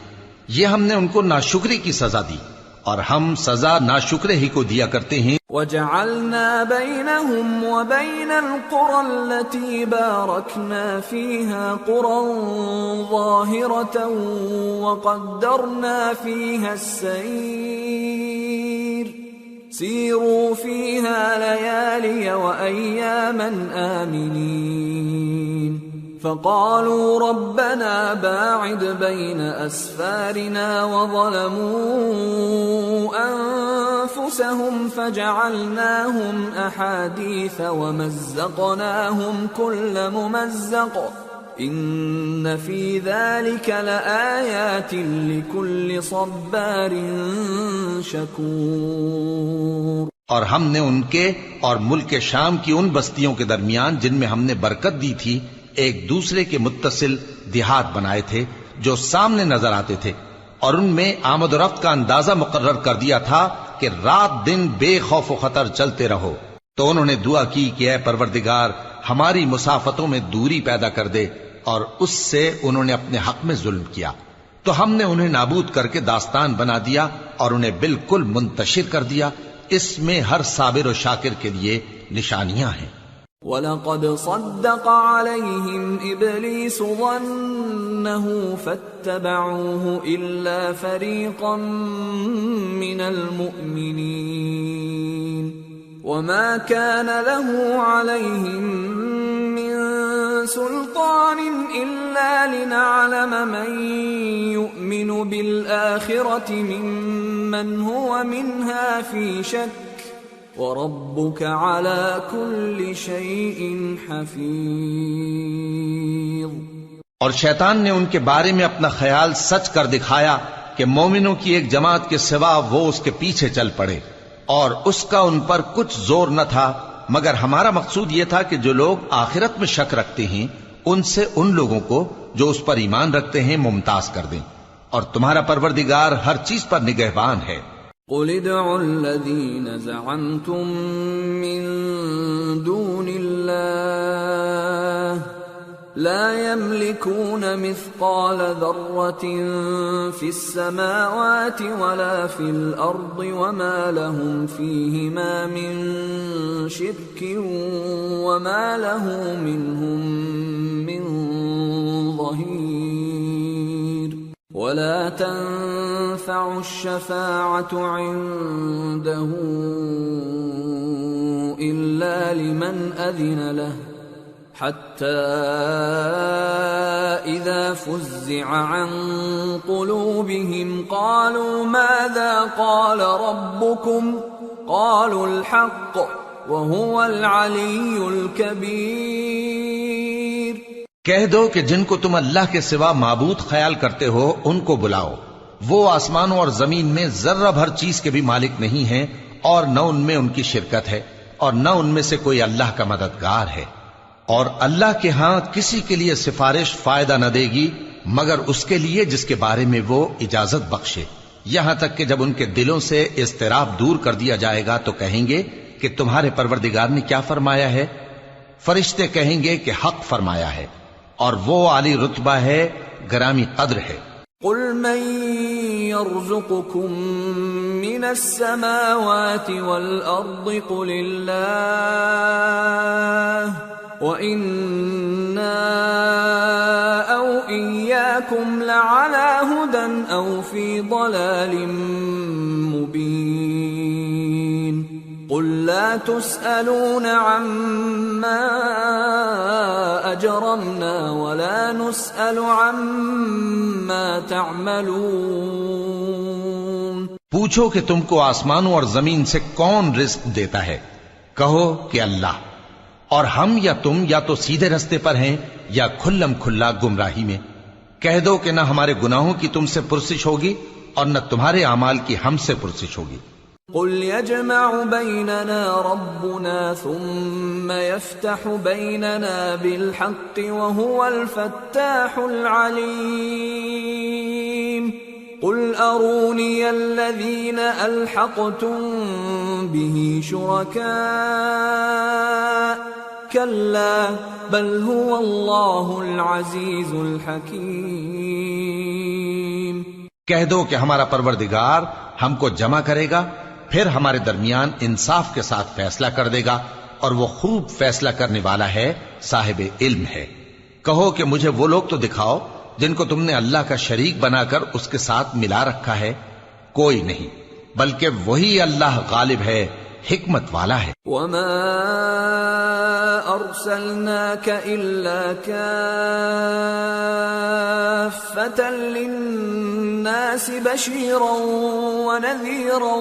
یہ ہم نے ان کو ناشکری کی سزا دی، اور ہم سزا ناشکرے ہی کو دیا کرتے ہیں۔ وَجَعَلْنَا بَيْنَهُمْ وَبَيْنَ الْقُرَى الَّتِي بَارَكْنَا فِيهَا قُرًى ظَاهِرَةً وَقَدَّرْنَا فِيهَا السَّيْرَ سِيرُوا فِيهَا لَيَالِيَ وَأَيَّامًا آمِنِينَ فَقَالُوا رَبَّنَا بَاعِدْ بَيْنَ أَسْفَارِنَا وَظَلَمُوا أَنفُسَهُمْ فَجَعَلْنَاهُمْ أَحَادِيثَ وَمَزَّقْنَاهُمْ كُلَّ مُمَزَّقٍ إِنَّ فِي ذَلِكَ لَآيَاتٍ لِكُلِّ صَبَّارٍ شَكُورٍ۔ اور ہم نے ان کے اور ملک شام کی ان بستیوں کے درمیان جن میں ہم نے برکت دی تھی ایک دوسرے کے متصل دیہات بنائے تھے جو سامنے نظر آتے تھے، اور ان میں آمد و رفت کا اندازہ مقرر کر دیا تھا کہ رات دن بے خوف و خطر چلتے رہو۔ تو انہوں نے دعا کی کہ اے پروردگار ہماری مسافتوں میں دوری پیدا کر دے، اور اس سے انہوں نے اپنے حق میں ظلم کیا، تو ہم نے انہیں نابود کر کے داستان بنا دیا اور انہیں بالکل منتشر کر دیا۔ اس میں ہر صابر و شاکر کے لیے نشانیاں ہیں۔ وَلَقَدْ صَدَّقَ عَلَيْهِمْ إِبْلِيسُ ظَنَّهُ فَاتَّبَعُوهُ إِلَّا فَرِيقًا مِّنَ الْمُؤْمِنِينَ وَمَا كَانَ لَهُ عَلَيْهِمْ مِّن سُلْطَانٍ إِلَّا لِنَعْلَمَ مَن يُؤْمِنُ بِالْآخِرَةِ مِمَّنْ هُوَ مِنْهَا فِي شَكٍّ وَرَبُّكَ عَلَى كُلِّ شَيْءٍ حَفِيظٌ۔ اور شیطان نے ان کے بارے میں اپنا خیال سچ کر دکھایا کہ مومنوں کی ایک جماعت کے سوا وہ اس کے پیچھے چل پڑے، اور اس کا ان پر کچھ زور نہ تھا، مگر ہمارا مقصود یہ تھا کہ جو لوگ آخرت میں شک رکھتے ہیں ان سے ان لوگوں کو جو اس پر ایمان رکھتے ہیں ممتاز کر دیں، اور تمہارا پروردگار ہر چیز پر نگہبان ہے۔ قُلِ ادْعُوا الَّذِينَ زَعَمْتُم مِّن دُونِ اللَّهِ لَا يَمْلِكُونَ مِثْقَالَ ذَرَّةٍ فِي السَّمَاوَاتِ وَلَا فِي الْأَرْضِ وَمَا لَهُمْ فِيهِمَا مِن شِرْكٍ وَمَا لَهُ مِنْهُم مِّن ظَهِيرٍ وَلَا تَنفَعُ الشَّفَاعَةُ عِندَهُ إِلَّا لِمَنْ أَذِنَ لَهُ حَتَّى إِذَا فُزِّعَ عَن قُلُوبِهِمْ قَالُوا مَاذَا قَالَ رَبُّكُمْ قَالُوا الْحَقَّ وَهُوَ الْعَلِيُّ الْكَبِيرُ۔ کہہ دو کہ جن کو تم اللہ کے سوا معبود خیال کرتے ہو ان کو بلاؤ، وہ آسمانوں اور زمین میں ذرہ بھر چیز کے بھی مالک نہیں ہیں، اور نہ ان میں ان کی شرکت ہے، اور نہ ان میں سے کوئی اللہ کا مددگار ہے، اور اللہ کے ہاں کسی کے لیے سفارش فائدہ نہ دے گی مگر اس کے لیے جس کے بارے میں وہ اجازت بخشے، یہاں تک کہ جب ان کے دلوں سے اضطراب دور کر دیا جائے گا تو کہیں گے کہ تمہارے پروردگار نے کیا فرمایا ہے؟ فرشتے کہیں گے کہ حق فرمایا ہے، اور وہ عالی رتبہ ہے، گرامی قدر ہے۔ قُلْ مَن يَرْزُقُكُم مِّنَ السَّمَاوَاتِ وَالْأَرْضِ قُلِ اللَّهُ وَإِنَّا أَوْ إِيَّاكُمْ لَعَلَى هُدًى أَوْ فِي ضَلَالٍ مُّبِينٍ قُلْ لَا تُسْأَلُونَ عَمَّا أَجْرَمْنَا وَلَا نُسْأَلُ عَمَّا تَعْمَلُونَ۔ پوچھو کہ تم کو آسمانوں اور زمین سے کون رزق دیتا ہے؟ کہو کہ اللہ، اور ہم یا تم یا تو سیدھے رستے پر ہیں یا کھلم کھلا گمراہی میں۔ کہہ دو کہ نہ ہمارے گناہوں کی تم سے پرسش ہوگی اور نہ تمہارے اعمال کی ہم سے پرسش ہوگی۔ قُلْ يَجْمَعُ بَيْنَنَا رَبُّنَا ثُمَّ يَفْتَحُ بَيْنَنَا بِالْحَقِّ وَهُوَ الْفَتَّاحُ الْعَلِيمُ قُلْ أَرُونِيَ الَّذِينَ أَلْحَقْتُم بِهِ شُرَكَاءَ كَلَّا بَلْ هُوَ اللَّهُ الْعَزِيزُ الْحَكِيمُ۔ کہہ دو کہ ہمارا پروردگار ہم کو جمع کرے گا، پھر ہمارے درمیان انصاف کے ساتھ فیصلہ کر دے گا، اور وہ خوب فیصلہ کرنے والا ہے، صاحب علم ہے۔ کہو کہ مجھے وہ لوگ تو دکھاؤ جن کو تم نے اللہ کا شریک بنا کر اس کے ساتھ ملا رکھا ہے، کوئی نہیں، بلکہ وہی اللہ غالب ہے، حکمت والا ہے۔ وَمَا أَرْسَلْنَاكَ إِلَّا كَافَّةً لِلنَّاسِ بَشِيرًا وَنَذِيرًا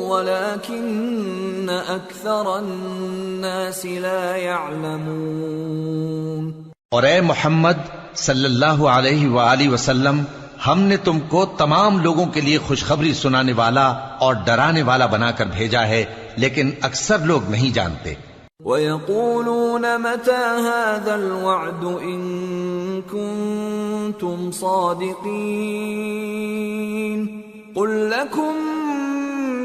وَلَكِنَّ أَكْثَرَ النَّاسِ لَا يَعْلَمُونَ۔ اور اے محمد صلی اللہ علیہ وآلہ وسلم، ہم نے تم کو تمام لوگوں کے لیے خوشخبری سنانے والا اور ڈرانے والا بنا کر بھیجا ہے، لیکن اکثر لوگ نہیں جانتے۔ وَيَقُولُونَ مَتَى هَذَا الْوَعْدُ إِن كُنتُمْ صَادِقِينَ قُل لَّكُم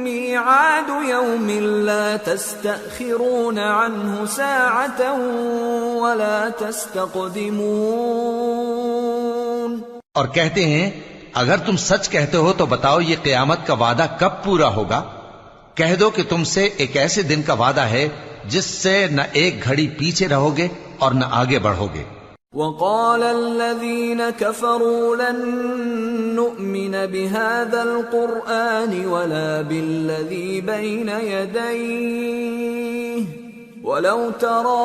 مِّيعَادُ يَوْمٍ لَّا تَسْتَأْخِرُونَ عَنْهُ سَاعَةً وَلَا تَسْتَقْدِمُونَ۔ اور کہتے ہیں اگر تم سچ کہتے ہو تو بتاؤ یہ قیامت کا وعدہ کب پورا ہوگا؟ کہہ دو کہ تم سے ایک ایسے دن کا وعدہ ہے جس سے نہ ایک گھڑی پیچھے رہو گے اور نہ آگے بڑھو گے۔ وَقَالَ الَّذِينَ كَفَرُوا لَن نُّؤْمِنَ بِهَذَا الْقُرْآنِ وَلَا بِالَّذِي بَيْنَ يَدَيْهِ وَلَوْ تَرَىٰ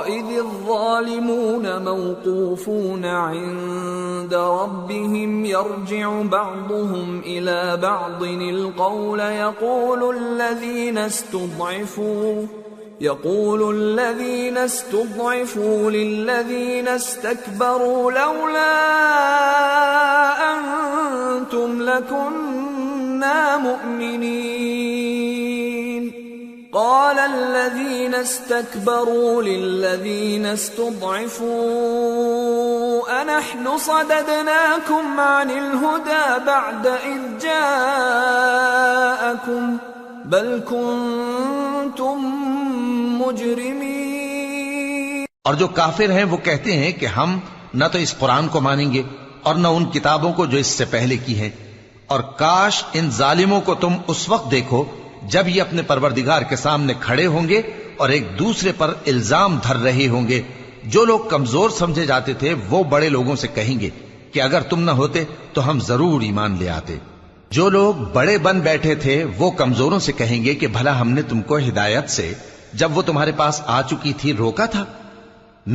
إِذِ الظَّالِمُونَ مَوْقُوفُونَ عِندَ رَبِّهِمْ يَرْجِعُ بَعْضُهُمْ إِلَىٰ بَعْضٍ الْقَوْلَ يقول الذين استضعفوا للذين استكبروا لولا أنتم لكنا مؤمنين قال الذين استكبروا للذين استضعفوا أنحن صددناكم عن الهدى بعد إذ جاءكم بل كنتم مجرمین۔ اور جو کافر ہیں وہ کہتے ہیں کہ ہم نہ تو اس قرآن کو مانیں گے اور نہ ان کتابوں کو جو اس سے پہلے کی ہیں، اور کاش ان ظالموں کو تم اس وقت دیکھو جب یہ اپنے پروردگار کے سامنے کھڑے ہوں گے اور ایک دوسرے پر الزام دھر رہے ہوں گے۔ جو لوگ کمزور سمجھے جاتے تھے وہ بڑے لوگوں سے کہیں گے کہ اگر تم نہ ہوتے تو ہم ضرور ایمان لے آتے۔ جو لوگ بڑے بن بیٹھے تھے وہ کمزوروں سے کہیں گے کہ بھلا ہم نے تم کو ہدایت سے جب وہ تمہارے پاس آ چکی تھی روکا تھا؟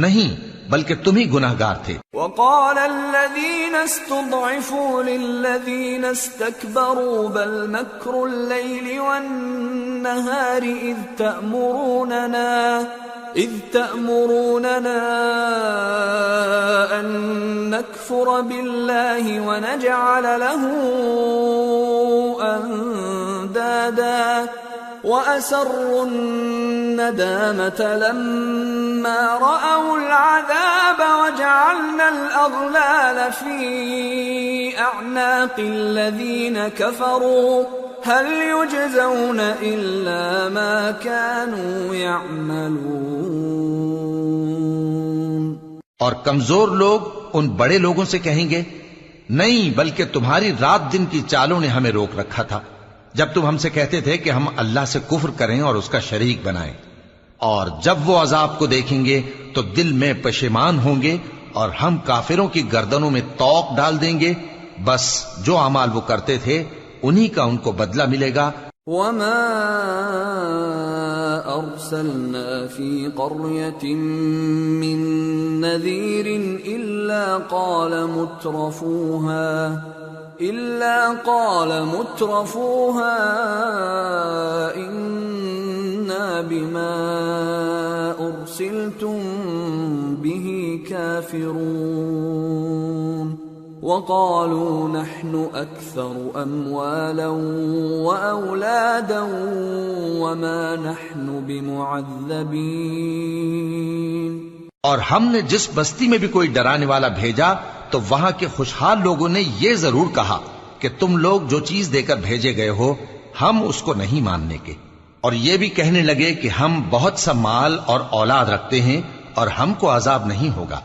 نہیں، بلکہ تم ہی گناہگار تھے۔ وقال الذين استضعفوا للذين استكبروا بل مكر الليل والنهار إذ تأمروننا أن نكفر بالله ونجعل له أندادا وَأَسَرُّوا النَّدَامَةَ لَمَّا رَأَوُا الْعَذَابَ وَجَعَلْنَا الْأَغْلَالَ فِي أَعْنَاقِ الَّذِينَ كَفَرُوا هَلْ يُجْزَوْنَ إِلَّا مَا كَانُوا يَعْمَلُونَ۔ اور کمزور لوگ ان بڑے لوگوں سے کہیں گے نہیں، بلکہ تمہاری رات دن کی چالوں نے ہمیں روک رکھا تھا جب تم ہم سے کہتے تھے کہ ہم اللہ سے کفر کریں اور اس کا شریک بنائیں، اور جب وہ عذاب کو دیکھیں گے تو دل میں پشیمان ہوں گے اور ہم کافروں کی گردنوں میں طوق ڈال دیں گے۔ بس جو اعمال وہ کرتے تھے انہی کا ان کو بدلہ ملے گا۔ وَمَا أَرْسَلْنَا فِي قَرْيَةٍ مِّن نَّذِيرٍ إِلَّا قال مترفوها إنا بما أرسلتم به كافرون وقالوا نحن أكثر أموالا وأولادا وما نحن بمعذبين۔ اور ہم نے جس بستی میں بھی کوئی ڈرانے والا بھیجا تو وہاں کے خوشحال لوگوں نے یہ ضرور کہا کہ تم لوگ جو چیز دے کر بھیجے گئے ہو ہم اس کو نہیں ماننے کے، اور یہ بھی کہنے لگے کہ ہم بہت سا مال اور اولاد رکھتے ہیں اور ہم کو عذاب نہیں ہوگا۔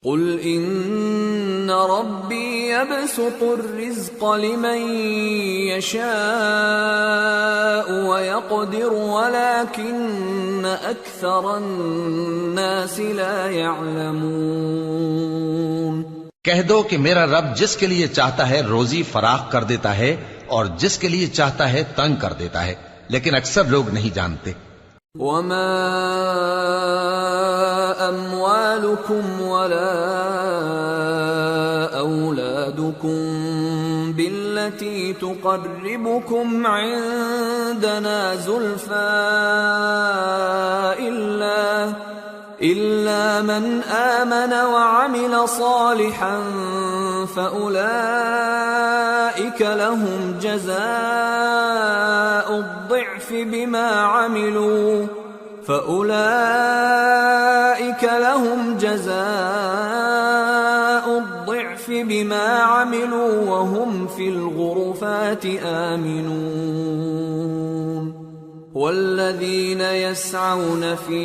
قل ان ربی یبسط الرزق لمن یشاء ویقدر ولكن اکثر الناس لا يعلمون۔ کہہ دو کہ میرا رب جس کے لیے چاہتا ہے روزی فراخ کر دیتا ہے اور جس کے لیے چاہتا ہے تنگ کر دیتا ہے، لیکن اکثر لوگ نہیں جانتے۔ وما اموالكم ولا اولادكم بالتي تقربكم عندنا زلفى إلا من آمن وعمل صالحا فأولئك لهم جزاء الضعف بما عملوا وهم في الغرفات آمنون والذين يسعون في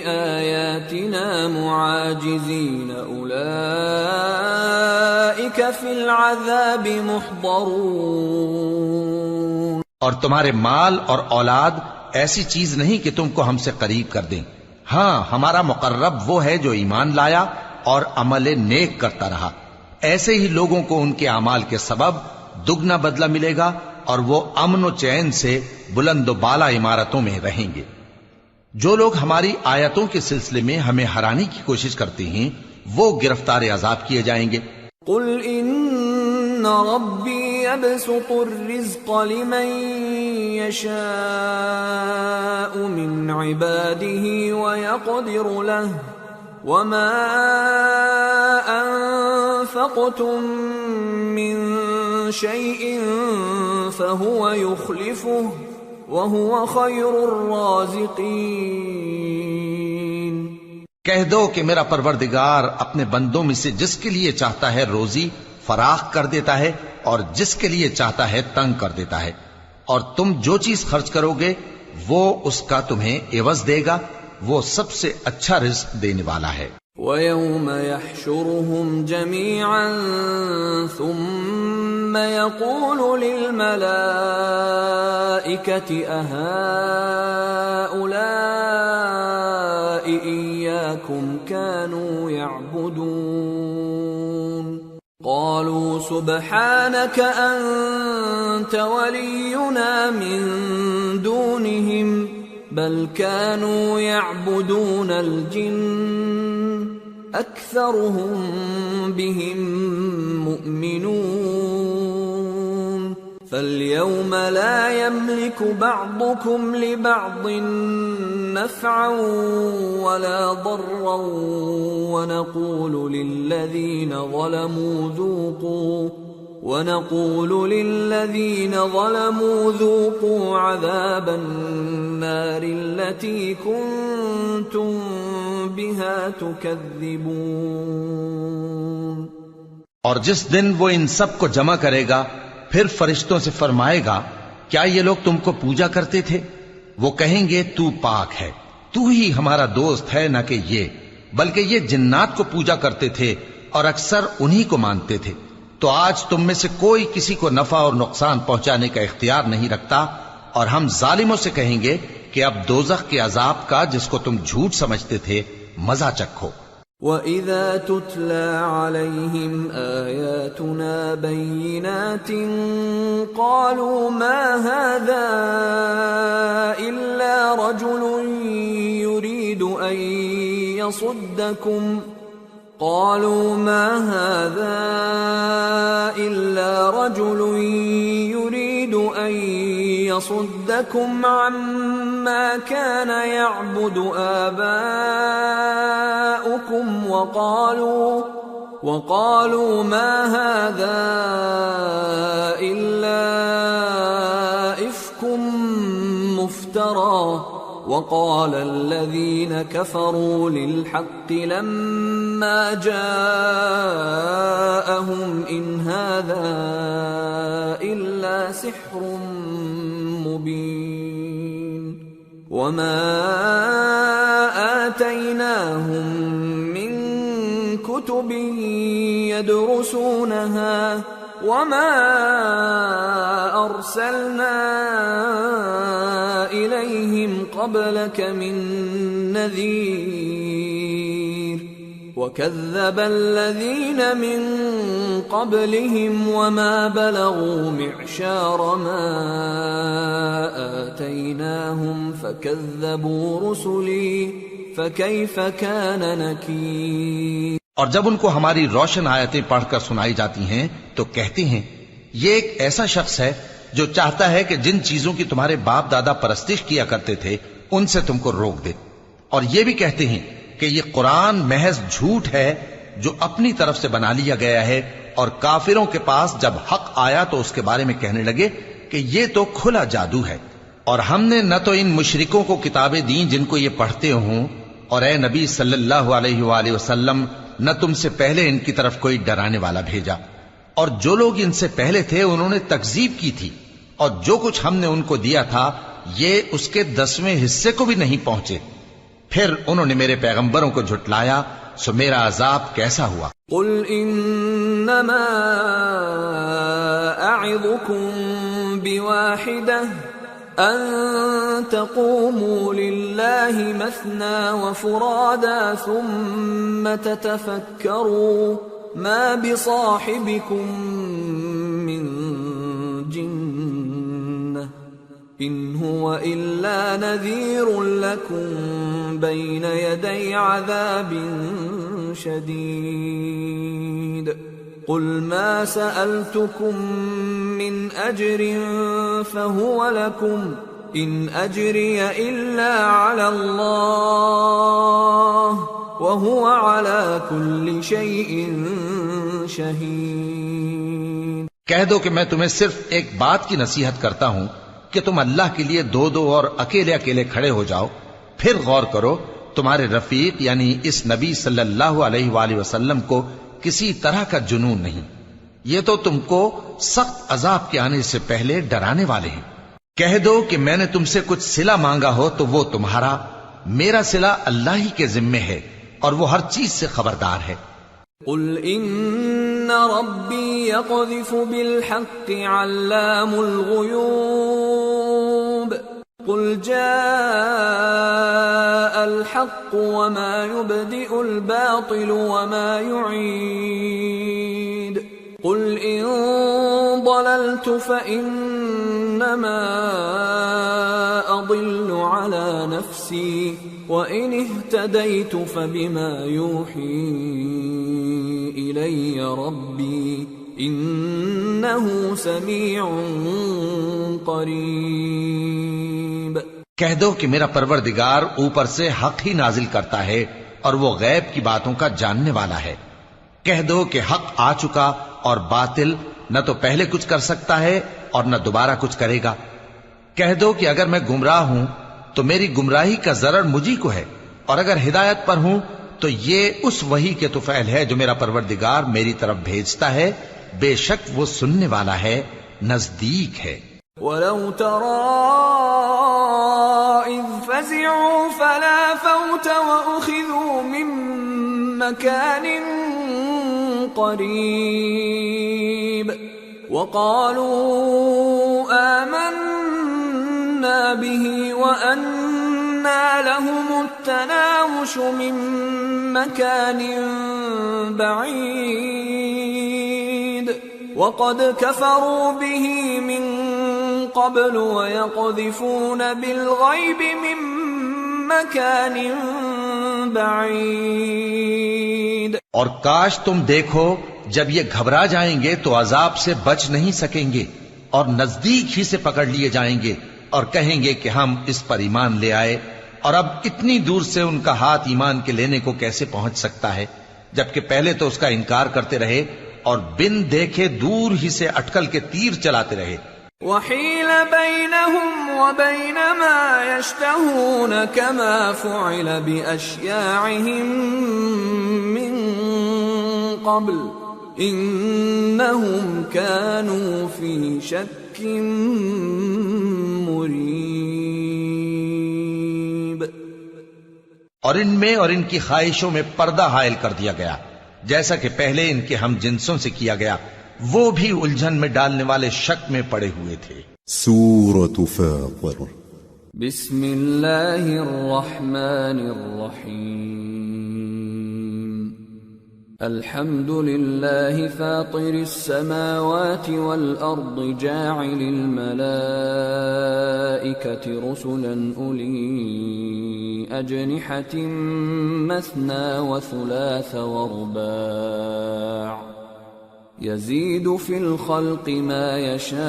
آياتنا معاجزين أولئك في العذاب محضرون. اور تمہارے مال اور اولاد ایسی چیز نہیں کہ تم کو ہم سے قریب کر دیں. ہاں، ہمارا مقرب وہ ہے جو ایمان لایا اور عمل نیک کرتا رہا. ایسے ہی لوگوں کو ان کے اعمال کے سبب دگنا بدلہ ملے گا اور وہ امن و چین سے بلند و بالا عمارتوں میں رہیں گے. جو لوگ ہماری آیتوں کے سلسلے میں ہمیں ہرانے کی کوشش کرتے ہیں وہ گرفتار عذاب کیے جائیں گے. قل ان ربی یبسط الرزق لمن یشاء من عباده ویقدر له وما انفقتم من شيء فهو يخلفه وهو خير الرازقين. کہہ دو کہ میرا پروردگار اپنے بندوں میں سے جس کے لیے چاہتا ہے روزی فراخ کر دیتا ہے اور جس کے لیے چاہتا ہے تنگ کر دیتا ہے، اور تم جو چیز خرچ کرو گے وہ اس کا تمہیں عوض دے گا. وہ سب سے اچھا رزق دینے والا ہے. وَيَوْمَ يَحْشُرُهُمْ جَمِيعًا ثُمَّ يَقُولُ لِلْمَلَائِكَةِ أَهَؤُلَاءِ إِيَّاكُمْ كَانُوا يَعْبُدُونَ قَالُوا سُبْحَانَكَ أَنْتَ وَلِيُّنَا مِنْ دُونِهِمْ بل كانوا يعبدون الجن أكثرهم بهم مؤمنون فاليوم لا يملك بعضكم لبعض نفعا ولا ضرا ونقول للذين ظلموا ذوقوا عذاب النار التي كنتم بها تكذبون. اور جس دن وہ ان سب کو جمع کرے گا پھر فرشتوں سے فرمائے گا کیا یہ لوگ تم کو پوجا کرتے تھے؟ وہ کہیں گے تو پاک ہے، تو ہی ہمارا دوست ہے، نہ کہ یہ، بلکہ یہ جنات کو پوجا کرتے تھے اور اکثر انہی کو مانتے تھے. تو آج تم میں سے کوئی کسی کو نفع اور نقصان پہنچانے کا اختیار نہیں رکھتا، اور ہم ظالموں سے کہیں گے کہ اب دوزخ کے عذاب کا جس کو تم جھوٹ سمجھتے تھے مزہ چکھو. وَإِذَا تُتْلَى عَلَيْهِمْ آيَاتُنَا بَيِّنَاتٍ قَالُوا مَا هَذَا إِلَّا رَجُلٌ يُرِيدُ أَن يَصُدَّكُمْ عَمَّا كَانَ يَعْبُدُ آبَاؤُكُمْ وَقَالُوا مَا هَذَا إِلَّا إِفْكٌ مُفْتَرًى. وقال الذين كفروا للحق لما جاءهم إن هذا إلا سحر مبين. وما آتيناهم من كتب يدرسونها وما أرسلنا إليهم قبلك من نذير وكذب الذين من قبلهم وما بلغوا معشار ما آتيناهم فكذبوا رسلي فكيف كان نكير. اور جب ان کو ہماری روشن آیتیں پڑھ کر سنائی جاتی ہیں تو کہتے ہیں یہ ایک ایسا شخص ہے جو چاہتا ہے کہ جن چیزوں کی تمہارے باپ دادا پرستش کیا کرتے تھے ان سے تم کو روک دے. اور یہ بھی کہتے ہیں کہ یہ قرآن محض جھوٹ ہے جو اپنی طرف سے بنا لیا گیا ہے، اور کافروں کے پاس جب حق آیا تو اس کے بارے میں کہنے لگے کہ یہ تو کھلا جادو ہے۔ اور ہم نے نہ تو ان مشرکوں کو کتابیں دیں جن کو یہ پڑھتے ہوں، اور اے نبی صلی اللہ علیہ وآلہ وسلم نہ تم سے پہلے ان کی طرف کوئی ڈرانے والا بھیجا، اور جو لوگ ان سے پہلے تھے انہوں نے تکذیب کی تھی، اور جو کچھ ہم نے ان کو دیا تھا یہ اس کے 10ویں حصے کو بھی نہیں پہنچے۔ پھر انہوں نے میرے پیغمبروں کو جھٹلایا، سو میرا عذاب کیسا ہوا۔ قل انما اعظكم بواحدة ان تقوموا لله مثنى وفرادا ثم تتفكروا ما بصاحبكم من جنة ان هو الا نذير لكم بين يدي عذاب شديد قل ما سألتكم من أجر فهو لكم إن أجري إلا على الله وهو على كل شيء شهيد۔ کہہ دو کہ میں تمہیں صرف ایک بات کی نصیحت کرتا ہوں کہ تم اللہ کے لیے دو دو اور اکیلے اکیلے کھڑے ہو جاؤ، پھر غور کرو تمہارے رفیق یعنی اس نبی صلی اللہ علیہ وآلہ وسلم کو کسی طرح کا جنون نہیں، یہ تو تم کو سخت عذاب کے آنے سے پہلے ڈرانے والے ہیں۔ کہہ دو کہ میں نے تم سے کچھ صلہ مانگا ہو تو وہ تمہارا، میرا صلہ اللہ ہی کے ذمے ہے اور وہ ہر چیز سے خبردار ہے۔ قل ان ربی یقذف بالحق علام الغیوب قل جاء الحق وما يبدئ الباطل وما يعيد قل إن ضللت فإنما أضل على نفسي وإن اهتديت فبما يوحي إلي ربي إنه سميع قريب۔ کہہ دو کہ میرا پروردگار اوپر سے حق ہی نازل کرتا ہے اور وہ غیب کی باتوں کا جاننے والا ہے۔ کہہ دو کہ حق آ چکا اور باطل نہ تو پہلے کچھ کر سکتا ہے اور نہ دوبارہ کچھ کرے گا۔ کہہ دو کہ اگر میں گمراہ ہوں تو میری گمراہی کا ضرر مجھی کو ہے، اور اگر ہدایت پر ہوں تو یہ اس وحی کے طفیل ہے جو میرا پروردگار میری طرف بھیجتا ہے، بے شک وہ سننے والا ہے، نزدیک ہے۔ وَلَوْ تَرَىٰ إِذْ فَزِعُوا فَلَا فَوْتَ وَأُخِذُوا مِن مَّكَانٍ قَرِيبٍ وَقَالُوا آمَنَّا بِهِ وَأَنَّىٰ لَهُمُ التَّنَاوُشُ مِن مَّكَانٍ بَعِيدٍ وَقَدْ كَفَرُوا بِهِ مِن قبل ويقذفون بالغيب من مكان بعيد۔ اور کاش تم دیکھو جب یہ گھبرا جائیں گے تو عذاب سے بچ نہیں سکیں گے اور نزدیک ہی سے پکڑ لیے جائیں گے اور کہیں گے کہ ہم اس پر ایمان لے آئے، اور اب اتنی دور سے ان کا ہاتھ ایمان کے لینے کو کیسے پہنچ سکتا ہے، جبکہ پہلے تو اس کا انکار کرتے رہے اور بن دیکھے دور ہی سے اٹکل کے تیر چلاتے رہے۔ وحيل بينهم وبين ما يشتهون كما فعل بأشياعهم من قبل إنهم كانوا في شك مريب۔ اور ان میں اور ان کی خواہشوں میں پردہ حائل کر دیا گیا، جیسا کہ پہلے ان کے ہم جنسوں سے کیا گیا، وہ بھی الجھن میں ڈالنے والے شک میں پڑے ہوئے تھے۔ سورة فاطر بسم اللہ الرحمن الرحیم الحمد للہ فاطر السماوات والارض جاعل الملائکة رسلا اولی اجنحة مثنى وثلاث ورباع يزيد في الخلق ما يشاء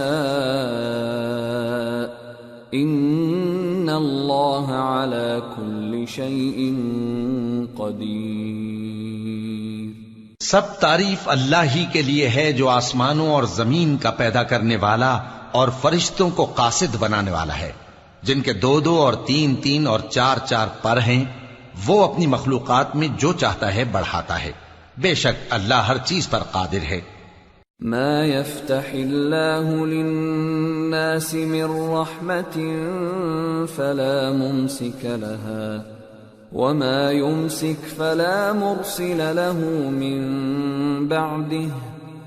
إن اللہ علی کل شیء قدیر۔ سب تعریف اللہ ہی کے لیے ہے جو آسمانوں اور زمین کا پیدا کرنے والا اور فرشتوں کو قاصد بنانے والا ہے، جن کے 2 اور 3 اور 4 پر ہیں۔ وہ اپنی مخلوقات میں جو چاہتا ہے بڑھاتا ہے، بے شک اللہ ہر چیز پر قادر ہے۔ ما يفتح اللہ للناس من رحمت فلا ممسک لها وما يمسك فلا مرسل له من بعده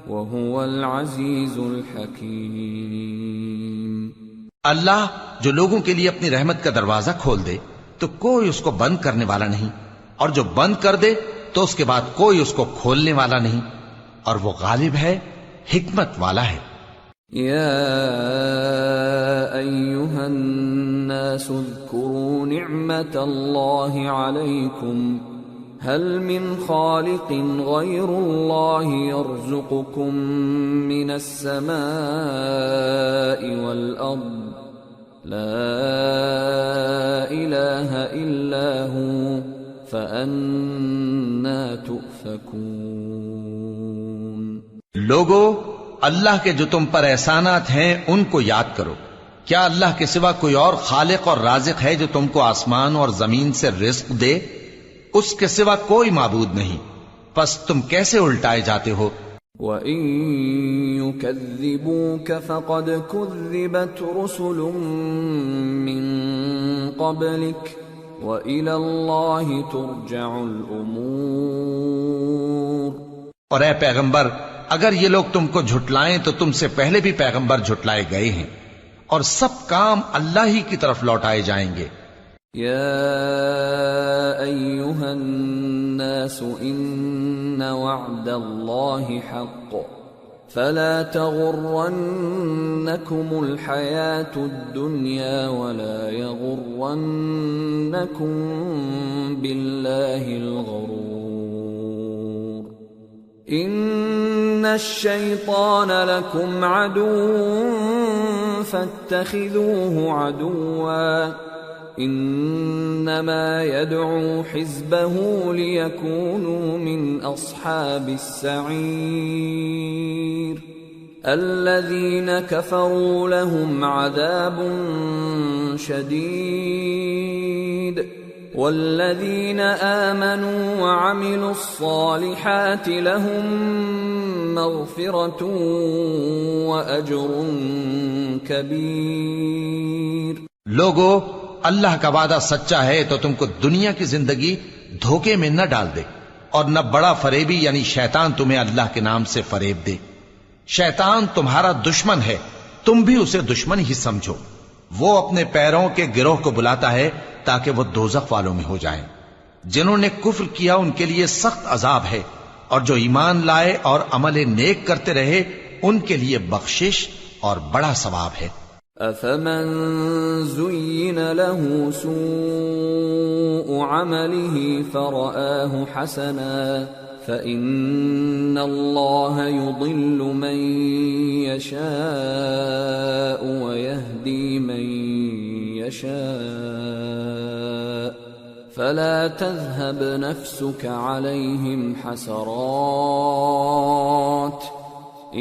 وهو العزيز الحكيم۔ اللہ جو لوگوں کے لیے اپنی رحمت کا دروازہ کھول دے تو کوئی اس کو بند کرنے والا نہیں، اور جو بند کر دے تو اس کے بعد کوئی اس کو کھولنے والا نہیں، اور وہ غالب ہے، حکمت والا ہے۔ یا ایھا الناس اذکروا نعمت اللہ علیکم هل من خالق غیر اللہ یرزقکم من السماء والارض لا الہ الا هو فأنا تؤفکون۔ لوگو، اللہ کے جو تم پر احسانات ہیں ان کو یاد کرو۔ کیا اللہ کے سوا کوئی اور خالق اور رازق ہے جو تم کو آسمان اور زمین سے رزق دے؟ اس کے سوا کوئی معبود نہیں، پس تم کیسے الٹائے جاتے ہو؟ وَإِن يُكَذِّبُوكَ فَقَدْ كُذِّبَتْ رُسُلٌ مِّن قَبْلِكَ وَإِلَى اللَّهِ تُرْجَعُ الْأُمُورُ۔ اور اے پیغمبر، اگر یہ لوگ تم کو جھٹلائیں تو تم سے پہلے بھی پیغمبر جھٹلائے گئے ہیں، اور سب کام اللہ ہی کی طرف لوٹائے جائیں گے۔ یا ایھا الناس ان وعد اللہ حق فلا تغرنکم الحیاة الدنیا ولا یغرنکم باللہ الغرور۔ ان الشیطان لکم عدو فاتخذوه عدوا انما يدعو حزبه ليكونوا من اصحاب السعير الذين كفروا لهم عذاب شديد والذين آمنوا وعملوا الصالحات لهم مغفرة وأجر كبير۔ لوگو، اللہ کا وعدہ سچا ہے تو تم کو دنیا کی زندگی دھوکے میں نہ ڈال دے، اور نہ بڑا فریبی یعنی شیطان تمہیں اللہ کے نام سے فریب دے۔ شیطان تمہارا دشمن ہے، تم بھی اسے دشمن ہی سمجھو۔ وہ اپنے پیروں کے گروہ کو بلاتا ہے تاکہ وہ دوزخ والوں میں ہو جائیں۔ جنہوں نے کفر کیا ان کے لیے سخت عذاب ہے، اور جو ایمان لائے اور عمل نیک کرتے رہے ان کے لیے بخشش اور بڑا ثواب ہے۔ أفمن زين له سوء عمله فرآه حسنا فإن الله يضل من يشاء ويهدي من يشاء فلا تذهب نفسك عليهم حسرات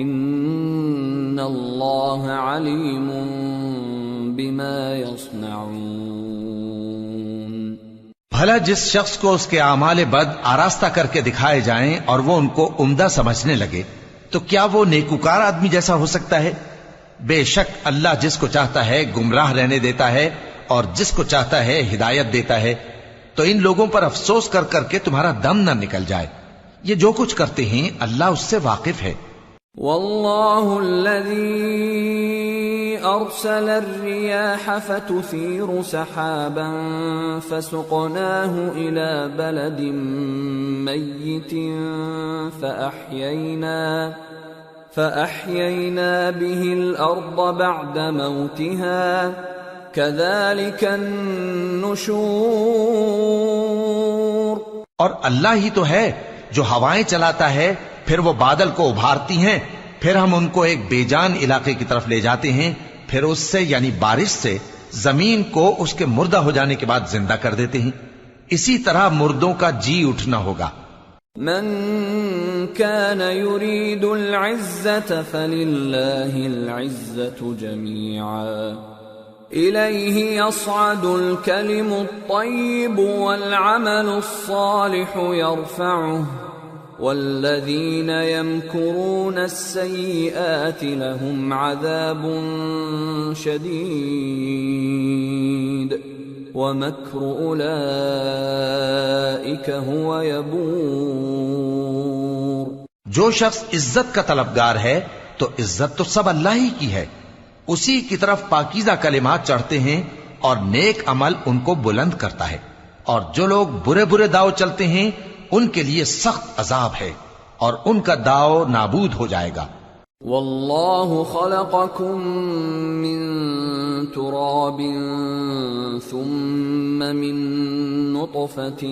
ان اللہ علیم بما یصنعون۔ بھلا جس شخص کو اس کے اعمال بد آراستہ کر کے دکھائے جائیں اور وہ ان کو عمدہ سمجھنے لگے تو کیا وہ نیکوکار آدمی جیسا ہو سکتا ہے؟ بے شک اللہ جس کو چاہتا ہے گمراہ رہنے دیتا ہے اور جس کو چاہتا ہے ہدایت دیتا ہے۔ تو ان لوگوں پر افسوس کر کر کے تمہارا دم نہ نکل جائے، یہ جو کچھ کرتے ہیں اللہ اس سے واقف ہے۔ واللہ الذی ارسل الرياح فتثير سحابا فسقناه الى بلد ميت فأحيينا به الارض بعد موتها كذلك النشور۔ اور اللہ ہی تو ہے جو ہوائیں چلاتا ہے، پھر وہ بادل کو ابھارتی ہیں، پھر ہم ان کو ایک بے جان علاقے کی طرف لے جاتے ہیں، پھر اس سے یعنی بارش سے زمین کو اس کے مردہ ہو جانے کے بعد زندہ کر دیتے ہیں، اسی طرح مردوں کا جی اٹھنا ہوگا۔ من كان يريد العزة فلله العزة جميعا إليه يصعد الكلم الطيب والعمل الصالح يرفعه والذين يمكرون السيئات لهم عذاب شديد ومكر أولئك هو يبور۔ جو شخص عزت کا طلبگار ہے تو عزت تو سب اللہ ہی کی ہے، اسی کی طرف پاکیزہ کلمات چڑھتے ہیں اور نیک عمل ان کو بلند کرتا ہے، اور جو لوگ برے برے داؤ چلتے ہیں ان کے لیے سخت عذاب ہے اور ان کا داؤ نابود ہو جائے گا۔ واللہ خلقکم من تراب ثم من نطفة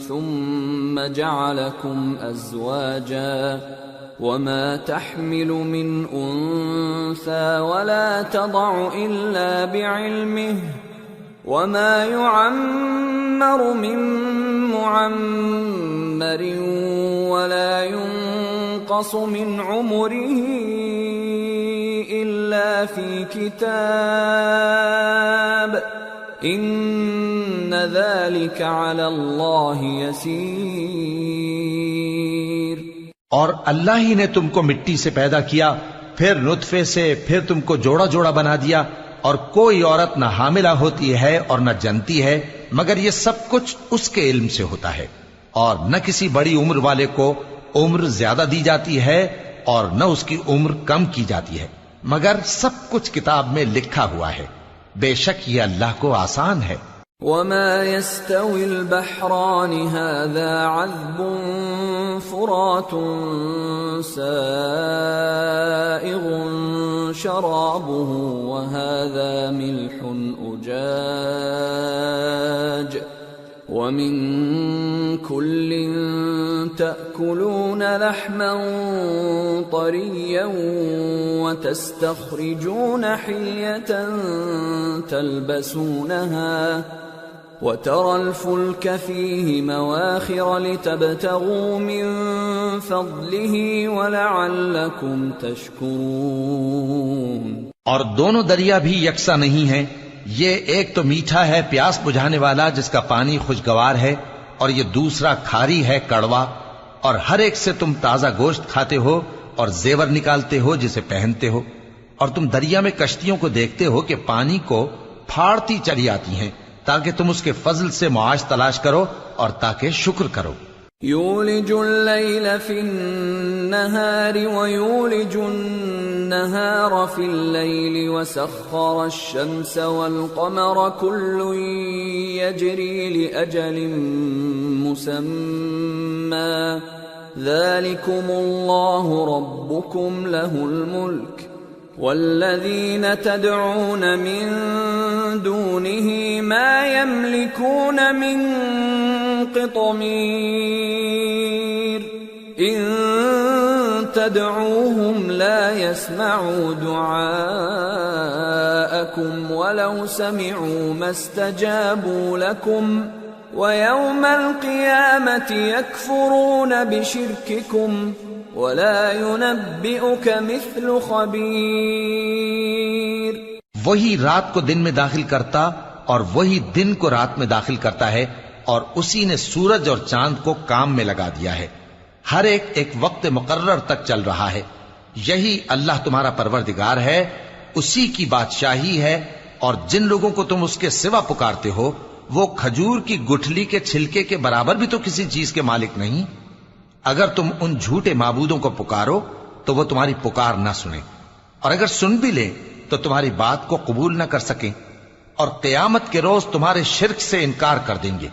ثم جعلکم ازواجا وما تحمل من انثى ولا تضع الا بعلمه وما يعمر من معمر ولا ينقص من عمره إلا في كتاب إن ذلك على الله يسير۔ اور اللہ ہی نے تم کو مٹی سے پیدا کیا، پھر نطفے سے، پھر تم کو جوڑا جوڑا بنا دیا، اور کوئی عورت نہ حاملہ ہوتی ہے اور نہ جنتی ہے مگر یہ سب کچھ اس کے علم سے ہوتا ہے، اور نہ کسی بڑی عمر والے کو عمر زیادہ دی جاتی ہے اور نہ اس کی عمر کم کی جاتی ہے، مگر سب کچھ کتاب میں لکھا ہوا ہے۔ بے شک یہ اللہ کو آسان ہے۔ وما يستوي البحران هذا عذب فرات سائغ شرابه وهذا ملح أجاج ومن كل تأكلون لحما طريا وتستخرجون حلية تلبسونها وترى الفلك فيه مواخر لتبتغوا من فضله ولعلكم تشكرون۔ اور دونوں دریا بھی یکساں نہیں ہیں، یہ ایک تو میٹھا ہے پیاس بجھانے والا جس کا پانی خوشگوار ہے، اور یہ دوسرا کھاری ہے کڑوا، اور ہر ایک سے تم تازہ گوشت کھاتے ہو اور زیور نکالتے ہو جسے پہنتے ہو، اور تم دریا میں کشتیوں کو دیکھتے ہو کہ پانی کو پھاڑتی چلی آتی ہیں تاکہ تم اس کے فضل سے معاش تلاش کرو اور تاکہ شکر کرو۔ یولج اللیل فی النہار ویولج النہار فی اللیل وسخر الشمس والقمر کل یجری لأجل مسمى ذلكم اللہ ربکم له الملک والذین تدعون من دونه ما يملكون من قطمیر ان تدعوهم لا يسمعوا دعاءكم ولو سمعوا ما استجابوا لكم ويوم القيامة يكفرون بشرككم ولا ينبئك مثل خبير۔ وہی رات کو دن میں داخل کرتا اور وہی دن کو رات میں داخل کرتا ہے، اور اسی نے سورج اور چاند کو کام میں لگا دیا ہے، ہر ایک ایک وقت مقرر تک چل رہا ہے۔ یہی اللہ تمہارا پروردگار ہے، اسی کی بادشاہی ہے، اور جن لوگوں کو تم اس کے سوا پکارتے ہو وہ کھجور کی گٹھلی کے چھلکے کے برابر بھی تو کسی چیز کے مالک نہیں۔ اگر تم ان جھوٹے معبودوں کو پکارو تو وہ تمہاری پکار نہ سنیں، اور اگر سن بھی لیں تو تمہاری بات کو قبول نہ کر سکیں، اور قیامت کے روز تمہارے شرک سے انکار کر دیں گے،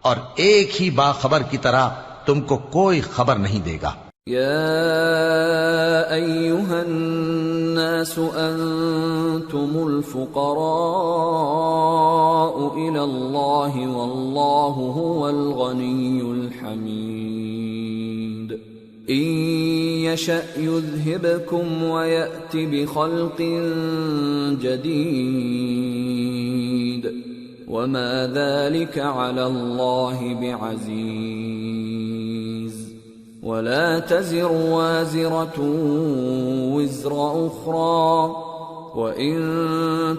اور ایک ہی باخبر کی طرح تم کو کوئی خبر نہیں دے گا۔ یا ایھا الناس انتم الفقراء الی اللہ واللہ هو الغنی الحمید ان يشأ يذهبكم ويأت بخلق جديد وما ذلك على الله بعزيز ولا تزر وازرة وزر أخرى وإن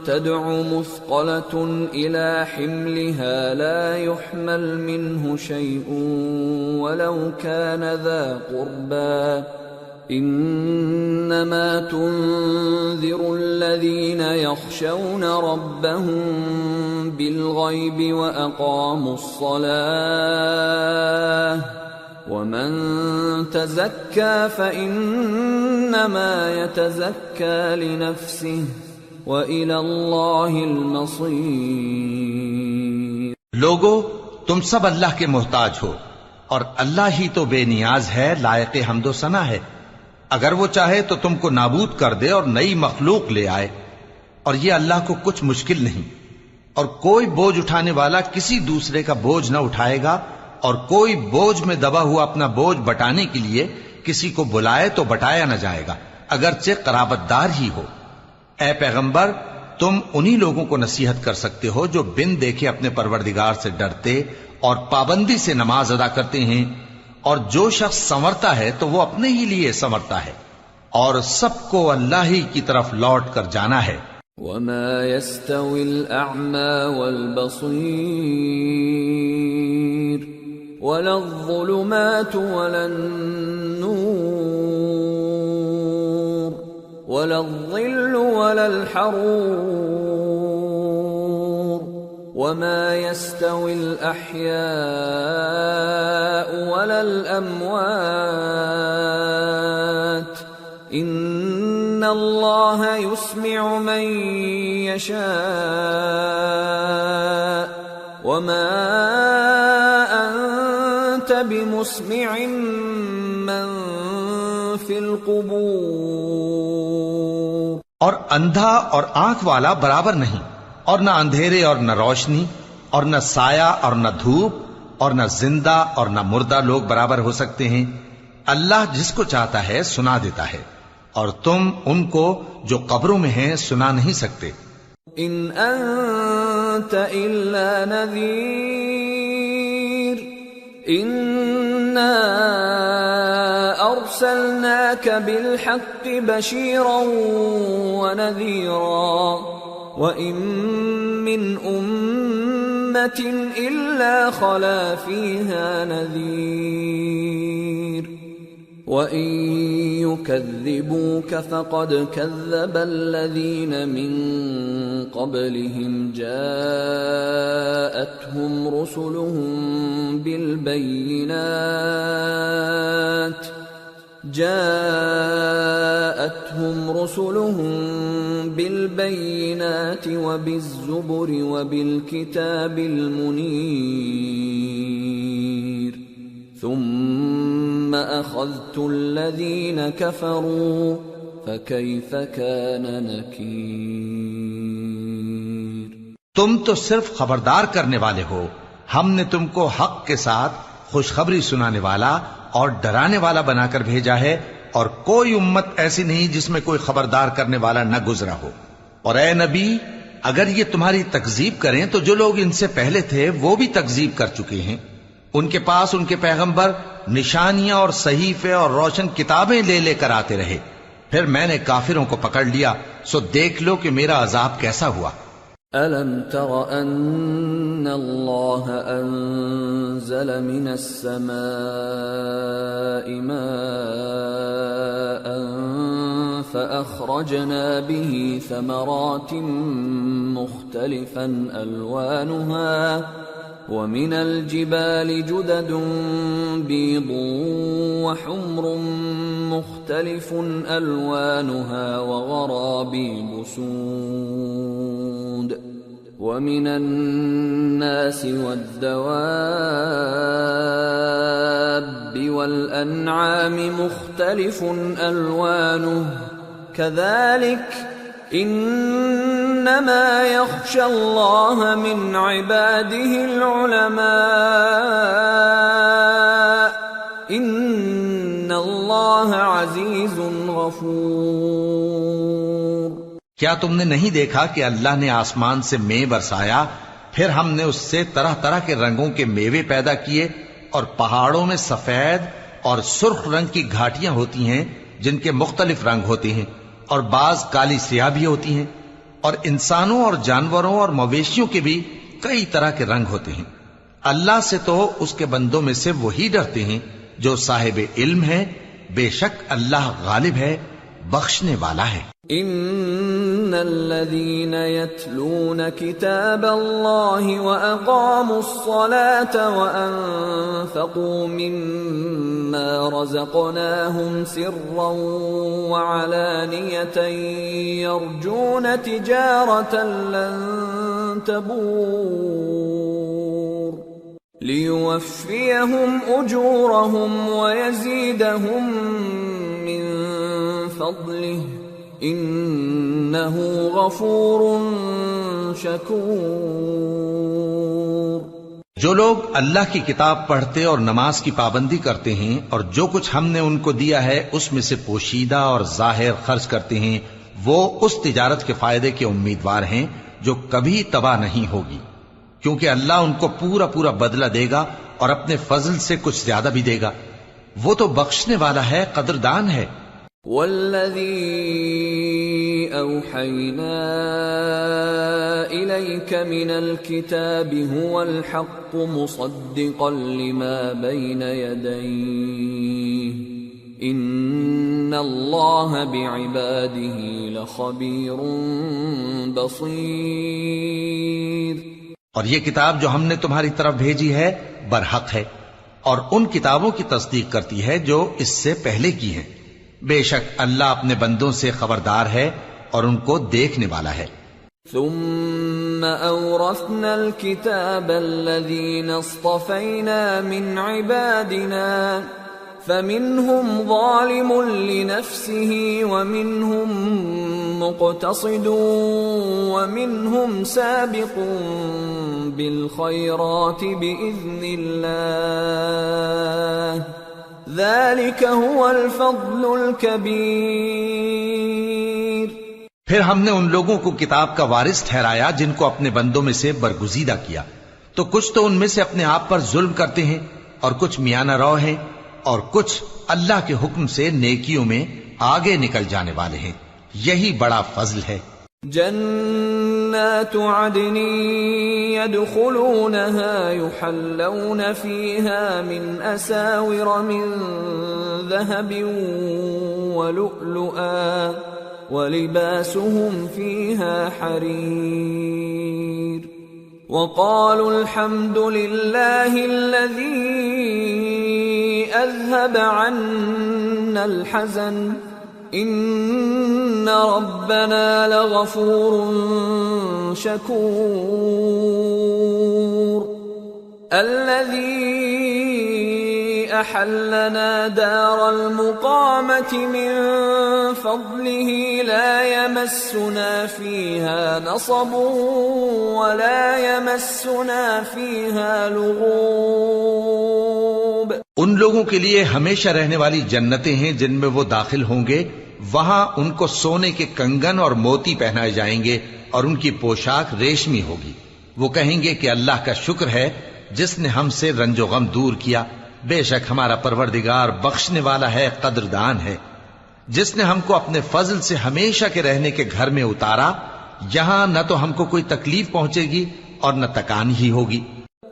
تدع مثقلة إلى حملها لا يحمل منه شيء ولو كان ذا قربى إنما تنذر الذين يخشون ربهم بالغيب وأقاموا الصلاة ومن تزكى فإنما يتزكى لنفسه وإلى الله المصير۔ لوگو تم سب اللہ کے محتاج ہو اور اللہ ہی تو بے نیاز ہے، لائق حمد و ثنا ہے۔ اگر وہ چاہے تو تم کو نابود کر دے اور نئی مخلوق لے آئے، اور یہ اللہ کو کچھ مشکل نہیں۔ اور کوئی بوجھ اٹھانے والا کسی دوسرے کا بوجھ نہ اٹھائے گا، اور کوئی بوجھ میں دبا ہوا اپنا بوجھ بٹانے کے لیے کسی کو بلائے تو بٹایا نہ جائے گا، اگرچہ قرابت دار ہی ہو۔ اے پیغمبر، تم انہی لوگوں کو نصیحت کر سکتے ہو جو بن دیکھے اپنے پروردگار سے ڈرتے اور پابندی سے نماز ادا کرتے ہیں، اور جو شخص سنورتا ہے تو وہ اپنے ہی لیے سنورتا ہے، اور سب کو اللہ ہی کی طرف لوٹ کر جانا ہے۔ وما يستوي الأعمى والبصير ولا الظلمات ولا النور ولا الظل ولا الحرور وما يستوي الأحياء ولا الأموات إن الله يسمع من يشاء وما أنت بمسمع من في القبور۔ اور اندھا اور آنکھ والا برابر نہیں، اور نہ اندھیرے اور نہ روشنی، اور نہ سایہ اور نہ دھوپ، اور نہ زندہ اور نہ مردہ لوگ برابر ہو سکتے ہیں۔ اللہ جس کو چاہتا ہے سنا دیتا ہے، اور تم ان کو جو قبروں میں ہیں سنا نہیں سکتے۔ ان انت الا نذیر انا ارسلناک بالحق بشیرا ونذیرا وَإِن مِّنْ أُمَّةٍ إِلَّا خَلَا فِيهَا نَذِيرٌ وَإِن يُكَذِّبُوكَ فَقَدْ كَذَّبَ الَّذِينَ مِن قَبْلِهِمْ جَاءَتْهُمْ رُسُلُهُم بالبينات وبالزبر وبالكتاب المنير ثم أخذت الذين كفروا فكيف كان نكير۔ تم تو صرف خبردار کرنے والے ہو، ہم نے تم کو حق کے ساتھ خوشخبری سنانے والا اور ڈرانے والا بنا کر بھیجا ہے، اور کوئی امت ایسی نہیں جس میں کوئی خبردار کرنے والا نہ گزرا ہو۔ اور اے نبی، اگر یہ تمہاری تکذیب کریں تو جو لوگ ان سے پہلے تھے وہ بھی تکذیب کر چکے ہیں۔ ان کے پاس ان کے پیغمبر نشانیاں اور صحیفے اور روشن کتابیں لے لے کر آتے رہے، پھر میں نے کافروں کو پکڑ لیا، سو دیکھ لو کہ میرا عذاب کیسا ہوا۔ أَلَمْ تَرَ أَنَّ اللَّهَ أَنزَلَ مِنَ السَّمَاءِ مَاءً فَأَخْرَجْنَا بِهِ ثَمَرَاتٍ مُخْتَلِفًا أَلْوَانُهَا وَمِنَ الْجِبَالِ جُدَدٌ بِيضٌ وَحُمْرٌ مُخْتَلِفٌ أَلْوَانُهَا وَغَرَابِيبُ سُودٌ وَمِنَ النَّاسِ وَالدَّوَابِّ وَالْأَنْعَامِ مُخْتَلِفٌ أَلْوَانُهُ كَذَلِكَ إِنَّمَا يَخْشَى اللَّهَ مِنْ عِبَادِهِ الْعُلَمَاءُ إِنَّ اللہ عزیز غفور۔ کیا تم نے نہیں دیکھا کہ اللہ نے آسمان سے مے برسایا، پھر ہم نے اس سے طرح طرح کے رنگوں کے میوے پیدا کیے، اور پہاڑوں میں سفید اور سرخ رنگ کی گھاٹیاں ہوتی ہیں جن کے مختلف رنگ ہوتے ہیں، اور بعض کالی سیاہ بھی ہوتی ہیں، اور انسانوں اور جانوروں اور مویشیوں کے بھی کئی طرح کے رنگ ہوتے ہیں۔ اللہ سے تو اس کے بندوں میں سے وہی ڈرتے ہیں جو صاحب علم ہے، بے شک اللہ غالب ہے، بخشنے والا ہے۔ ان الذين يتلون كتاب الله واقاموا الصلاه وانفقوا مما رزقناهم سرا وعلانيه يرجون تجاره لن تبور ليوفيهم اجورهم ويزيدهم من فضله انہ غفور شکور۔ جو لوگ اللہ کی کتاب پڑھتے اور نماز کی پابندی کرتے ہیں اور جو کچھ ہم نے ان کو دیا ہے اس میں سے پوشیدہ اور ظاہر خرچ کرتے ہیں، وہ اس تجارت کے فائدے کے امیدوار ہیں جو کبھی تباہ نہیں ہوگی، کیونکہ اللہ ان کو پورا پورا بدلہ دے گا اور اپنے فضل سے کچھ زیادہ بھی دے گا، وہ تو بخشنے والا ہے، قدردان ہے۔ والذی اوحینا الیک من الکتاب هو الحق مصدقا لما بین یدیہ ان اللہ بعباده لخبیر بصیر۔ اور یہ کتاب جو ہم نے تمہاری طرف بھیجی ہے برحق ہے، اور ان کتابوں کی تصدیق کرتی ہے جو اس سے پہلے کی ہیں، بے شک اللہ اپنے بندوں سے خبردار ہے اور ان کو دیکھنے والا ہے۔ ثم اورثنا الكتاب الذين اصطفينا من عبادنا فمنهم ظالم لنفسه ومنهم مقتصد ومنهم سابق بالخيرات بإذن الله ذلك هو الفضل الكبير۔ پھر ہم نے ان لوگوں کو کتاب کا وارث ٹھہرایا جن کو اپنے بندوں میں سے برگزیدہ کیا، تو کچھ تو ان میں سے اپنے آپ پر ظلم کرتے ہیں اور کچھ میانہ رو ہیں، اور کچھ اللہ کے حکم سے نیکیوں میں آگے نکل جانے والے ہیں، یہی بڑا فضل ہے۔ جنات عدن يدخلونها يحلون فيها من أساور من ذهب ولؤلؤا ولباسهم فيها حرير وقالوا الحمد لله الذي أذهب عنا الحزن ان ربنا لغفور شکور۔ الذي احلنا دار المقامة من فضله لا يمسنا فيها نصب ولا يمسنا فيها لغوب۔ ان لوگوں کے لیے ہمیشہ رہنے والی جنتیں ہیں جن میں وہ داخل ہوں گے، وہاں ان کو سونے کے کنگن اور موتی پہنائے جائیں گے اور ان کی پوشاک ریشمی ہوگی۔ وہ کہیں گے کہ اللہ کا شکر ہے جس نے ہم سے رنج و غم دور کیا، بے شک ہمارا پروردگار بخشنے والا ہے، قدردان ہے، جس نے ہم کو اپنے فضل سے ہمیشہ کے رہنے کے گھر میں اتارا، یہاں نہ تو ہم کو کوئی تکلیف پہنچے گی اور نہ تکان ہی ہوگی۔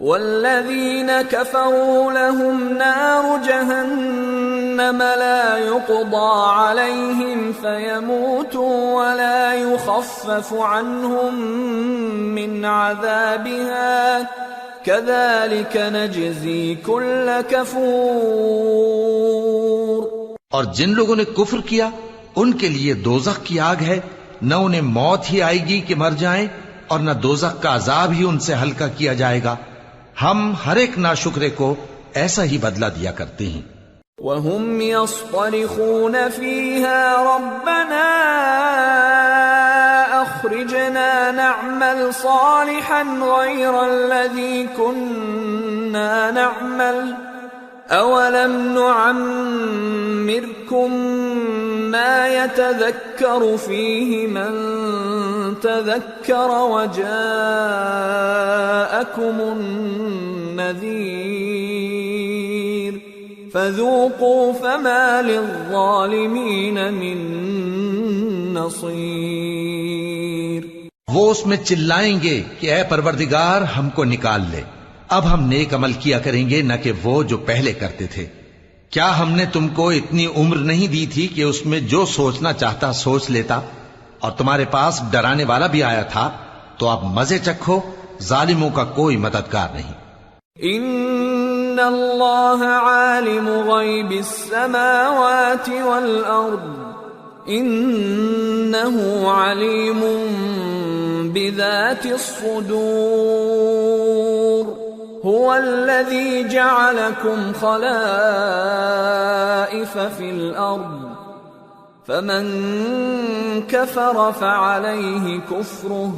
والذین کفروا لهم نار جہنم لا يقضى عليهم فيموتوا ولا يخفف عنهم من عذابها كذلك نجزي كل كفور۔ اور جن لوگوں نے کفر کیا ان کے لیے دوزخ کی آگ ہے، نہ انہیں موت ہی آئے گی کہ مر جائیں اور نہ دوزخ کا عذاب ہی ان سے ہلکا کیا جائے گا، ہم ہر ایک ناشکرے کو ایسا ہی بدلہ دیا کرتے ہیں۔ وَهُمْ يَصْطَرِخُونَ فِيهَا رَبَّنَا أَخْرِجْنَا نَعْمَلْ صَالِحًا غَيْرَ الَّذِي كُنَّا نَعْمَلُ أولم نعمركم ما يتذكر فيه من تذكر وجاءكم النذير فذوقوا فما للظالمين من نصير۔ وہ اس میں چلائیں گے کہ اے پروردگار ہم کو نکال لے، اب ہم نیک عمل کیا کریں گے نہ کہ وہ جو پہلے کرتے تھے۔ کیا ہم نے تم کو اتنی عمر نہیں دی تھی کہ اس میں جو سوچنا چاہتا سوچ لیتا، اور تمہارے پاس ڈرانے والا بھی آیا تھا؟ تو اب مزے چکھو، ظالموں کا کوئی مددگار نہیں۔ ان اللہ عالم غیب السماوات والارض انه علیم بذات الصدور هو الذي جعلكم خلائف في الأرض فمن كفر فعليه كفره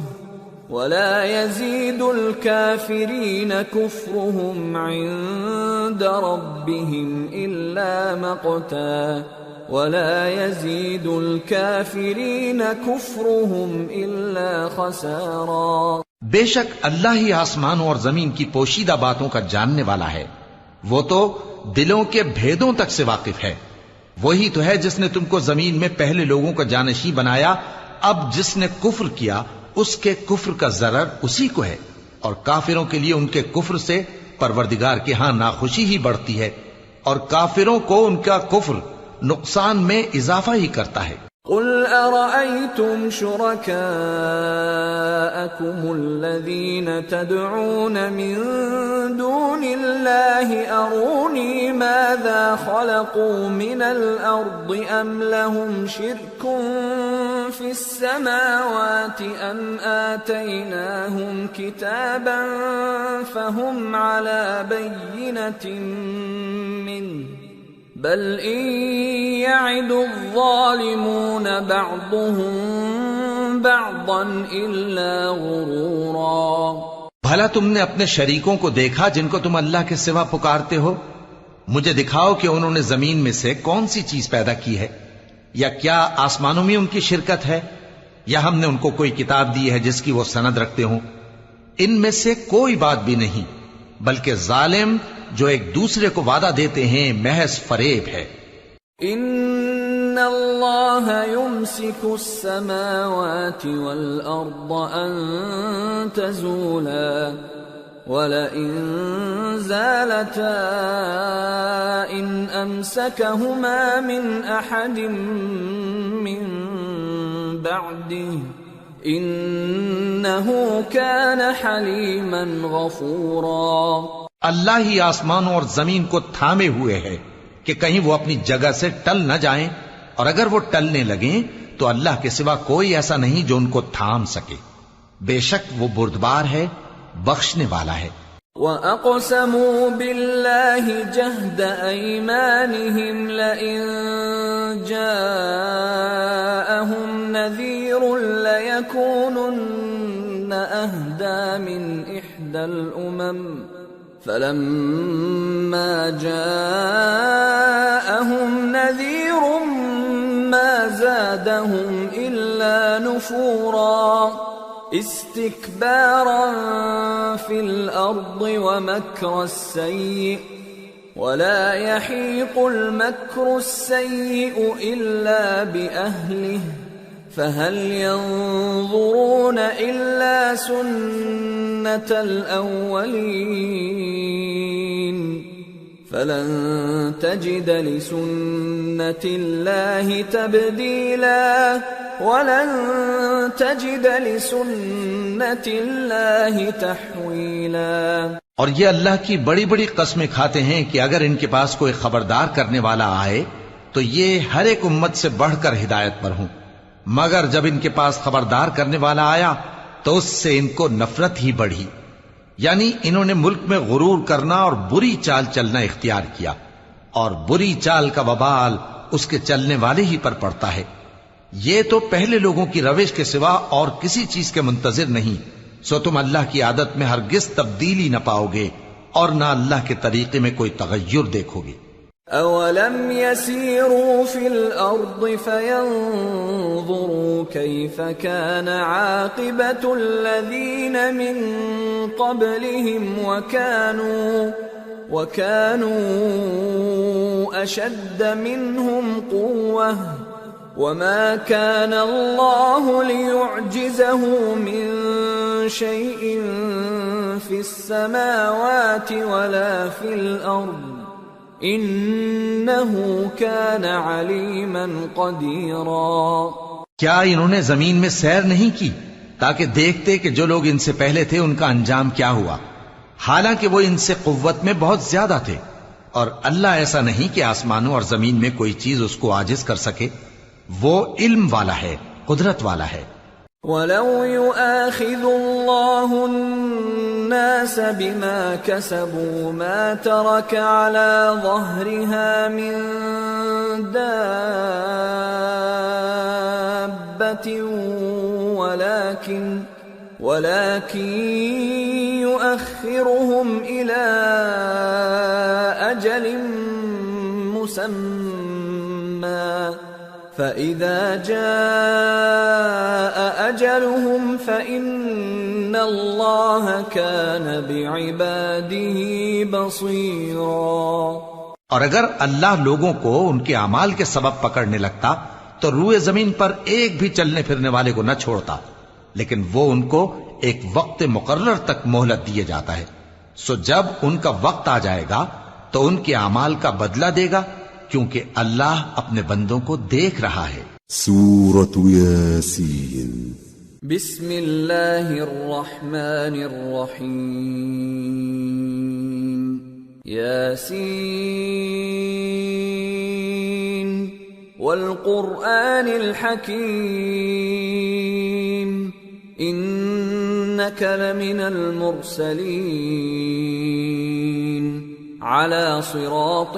ولا يزيد الكافرين كفرهم عند ربهم إلا مقتا ولا يزيد الكافرين كفرهم إلا خسارا۔ بے شک اللہ ہی آسمانوں اور زمین کی پوشیدہ باتوں کا جاننے والا ہے، وہ تو دلوں کے بھیدوں تک سے واقف ہے۔ وہی تو ہے جس نے تم کو زمین میں پہلے لوگوں کا جانشین بنایا، اب جس نے کفر کیا اس کے کفر کا ضرر اسی کو ہے، اور کافروں کے لیے ان کے کفر سے پروردگار کے ہاں ناخوشی ہی بڑھتی ہے، اور کافروں کو ان کا کفر نقصان میں اضافہ ہی کرتا ہے۔ قل أرأيتم شركاءكم الذين تدعون من دون الله أروني ماذا خلقوا من الأرض أم لهم شرك في السماوات أم آتيناهم كتابا فهم على بينة منه بل إن يعد الظالمون بعضهم بعضا إلا غرورا۔ بھلا تم نے اپنے شریکوں کو دیکھا جن کو تم اللہ کے سوا پکارتے ہو؟ مجھے دکھاؤ کہ انہوں نے زمین میں سے کون سی چیز پیدا کی ہے، یا کیا آسمانوں میں ان کی شرکت ہے، یا ہم نے ان کو کوئی کتاب دی ہے جس کی وہ سند رکھتے ہوں؟ ان میں سے کوئی بات بھی نہیں، بلکہ ظالم جو ایک دوسرے کو وعدہ دیتے ہیں محض فریب ہے۔ ان اللہ یمسک السماوات والارض ان تزولا ولئن زالتا ان امسکہما من احد من بعده انہ کان حلیما غفورا۔ اللہ ہی آسمانوں اور زمین کو تھامے ہوئے ہے کہ کہیں وہ اپنی جگہ سے ٹل نہ جائیں، اور اگر وہ ٹلنے لگیں تو اللہ کے سوا کوئی ایسا نہیں جو ان کو تھام سکے۔ بے شک وہ بردبار ہے، بخشنے والا ہے۔ وَأَقْسَمُوا بِاللَّهِ جَهْدَ أَيْمَانِهِمْ لَئِن جَاءَهُمْ نَذِيرٌ لَيَكُونُنَّ أَهْدَى مِنْ إِحْدَى الْأُمَمِ فَلَمَّا جَاءَهُمْ نَذِيرٌ مَا زَادَهُمْ إِلَّا نُفُورًا اسْتِكْبَارًا فِي الْأَرْضِ وَمَكْرَ السَّيِّئِ وَلَا يَحِيقُ الْمَكْرُ السَّيِّئُ إِلَّا بِأَهْلِهِ فَهَلْ يَنظُرُونَ إِلَّا سُنَّةَ الْأَوَّلِينَ فَلَن تَجِدَ لِسُنَّةِ اللَّهِ تَبْدِيلًا وَلَن تَجِدَ لِسُنَّةِ اللَّهِ تَحْوِيلًا۔ اور یہ اللہ کی بڑی بڑی قسمیں کھاتے ہیں کہ اگر ان کے پاس کوئی خبردار کرنے والا آئے تو یہ ہر ایک امت سے بڑھ کر ہدایت پر ہوں، مگر جب ان کے پاس خبردار کرنے والا آیا تو اس سے ان کو نفرت ہی بڑھی، یعنی انہوں نے ملک میں غرور کرنا اور بری چال چلنا اختیار کیا، اور بری چال کا وبال اس کے چلنے والے ہی پر پڑتا ہے۔ یہ تو پہلے لوگوں کی روش کے سوا اور کسی چیز کے منتظر نہیں، سو تم اللہ کی عادت میں ہرگز تبدیلی نہ پاؤ گے، اور نہ اللہ کے طریقے میں کوئی تغیر دیکھو گے۔ أَوَلَمْ يَسِيرُوا فِي الْأَرْضِ فَيَنظُرُوا كَيْفَ كَانَ عَاقِبَةُ الَّذِينَ مِن قَبْلِهِمْ وَكَانُوا أَشَدَّ مِنْهُمْ قُوَّةً وَمَا كَانَ اللَّهُ لِيُعْجِزَهُ مِن شَيْءٍ فِي السَّمَاوَاتِ وَلَا فِي الْأَرْضِ انہ کان علیما قدیرا۔ کیا انہوں نے زمین میں سیر نہیں کی تاکہ دیکھتے کہ جو لوگ ان سے پہلے تھے ان کا انجام کیا ہوا، حالانکہ وہ ان سے قوت میں بہت زیادہ تھے، اور اللہ ایسا نہیں کہ آسمانوں اور زمین میں کوئی چیز اس کو عاجز کر سکے، وہ علم والا ہے، قدرت والا ہے۔ وَلَوْ يُؤَاخِذُ اللَّهُ النَّاسَ بِمَا كَسَبُوا مَا تَرَكَ عَلَى ظَهْرِهَا مِن دَابَّةٍ وَلَكِن يُؤَخِّرُهُمْ إِلَى أَجَلٍ مُّسَمًّى فَإِذَا جَاءَ أَجَلُهُمْ فَإِنَّ اللَّهَ كَانَ بِعِبَادِهِ بَصِيرًا۔ اور اگر اللہ لوگوں کو ان کے اعمال کے سبب پکڑنے لگتا تو روئے زمین پر ایک بھی چلنے پھرنے والے کو نہ چھوڑتا، لیکن وہ ان کو ایک وقت مقرر تک مہلت دیے جاتا ہے، سو جب ان کا وقت آ جائے گا تو ان کے اعمال کا بدلہ دے گا، کیونکہ اللہ اپنے بندوں کو دیکھ رہا ہے۔ سورة یاسین۔ بسم اللہ الرحمن الرحیم۔ یاسین والقرآن الحکیم انک لمن المرسلین على صراط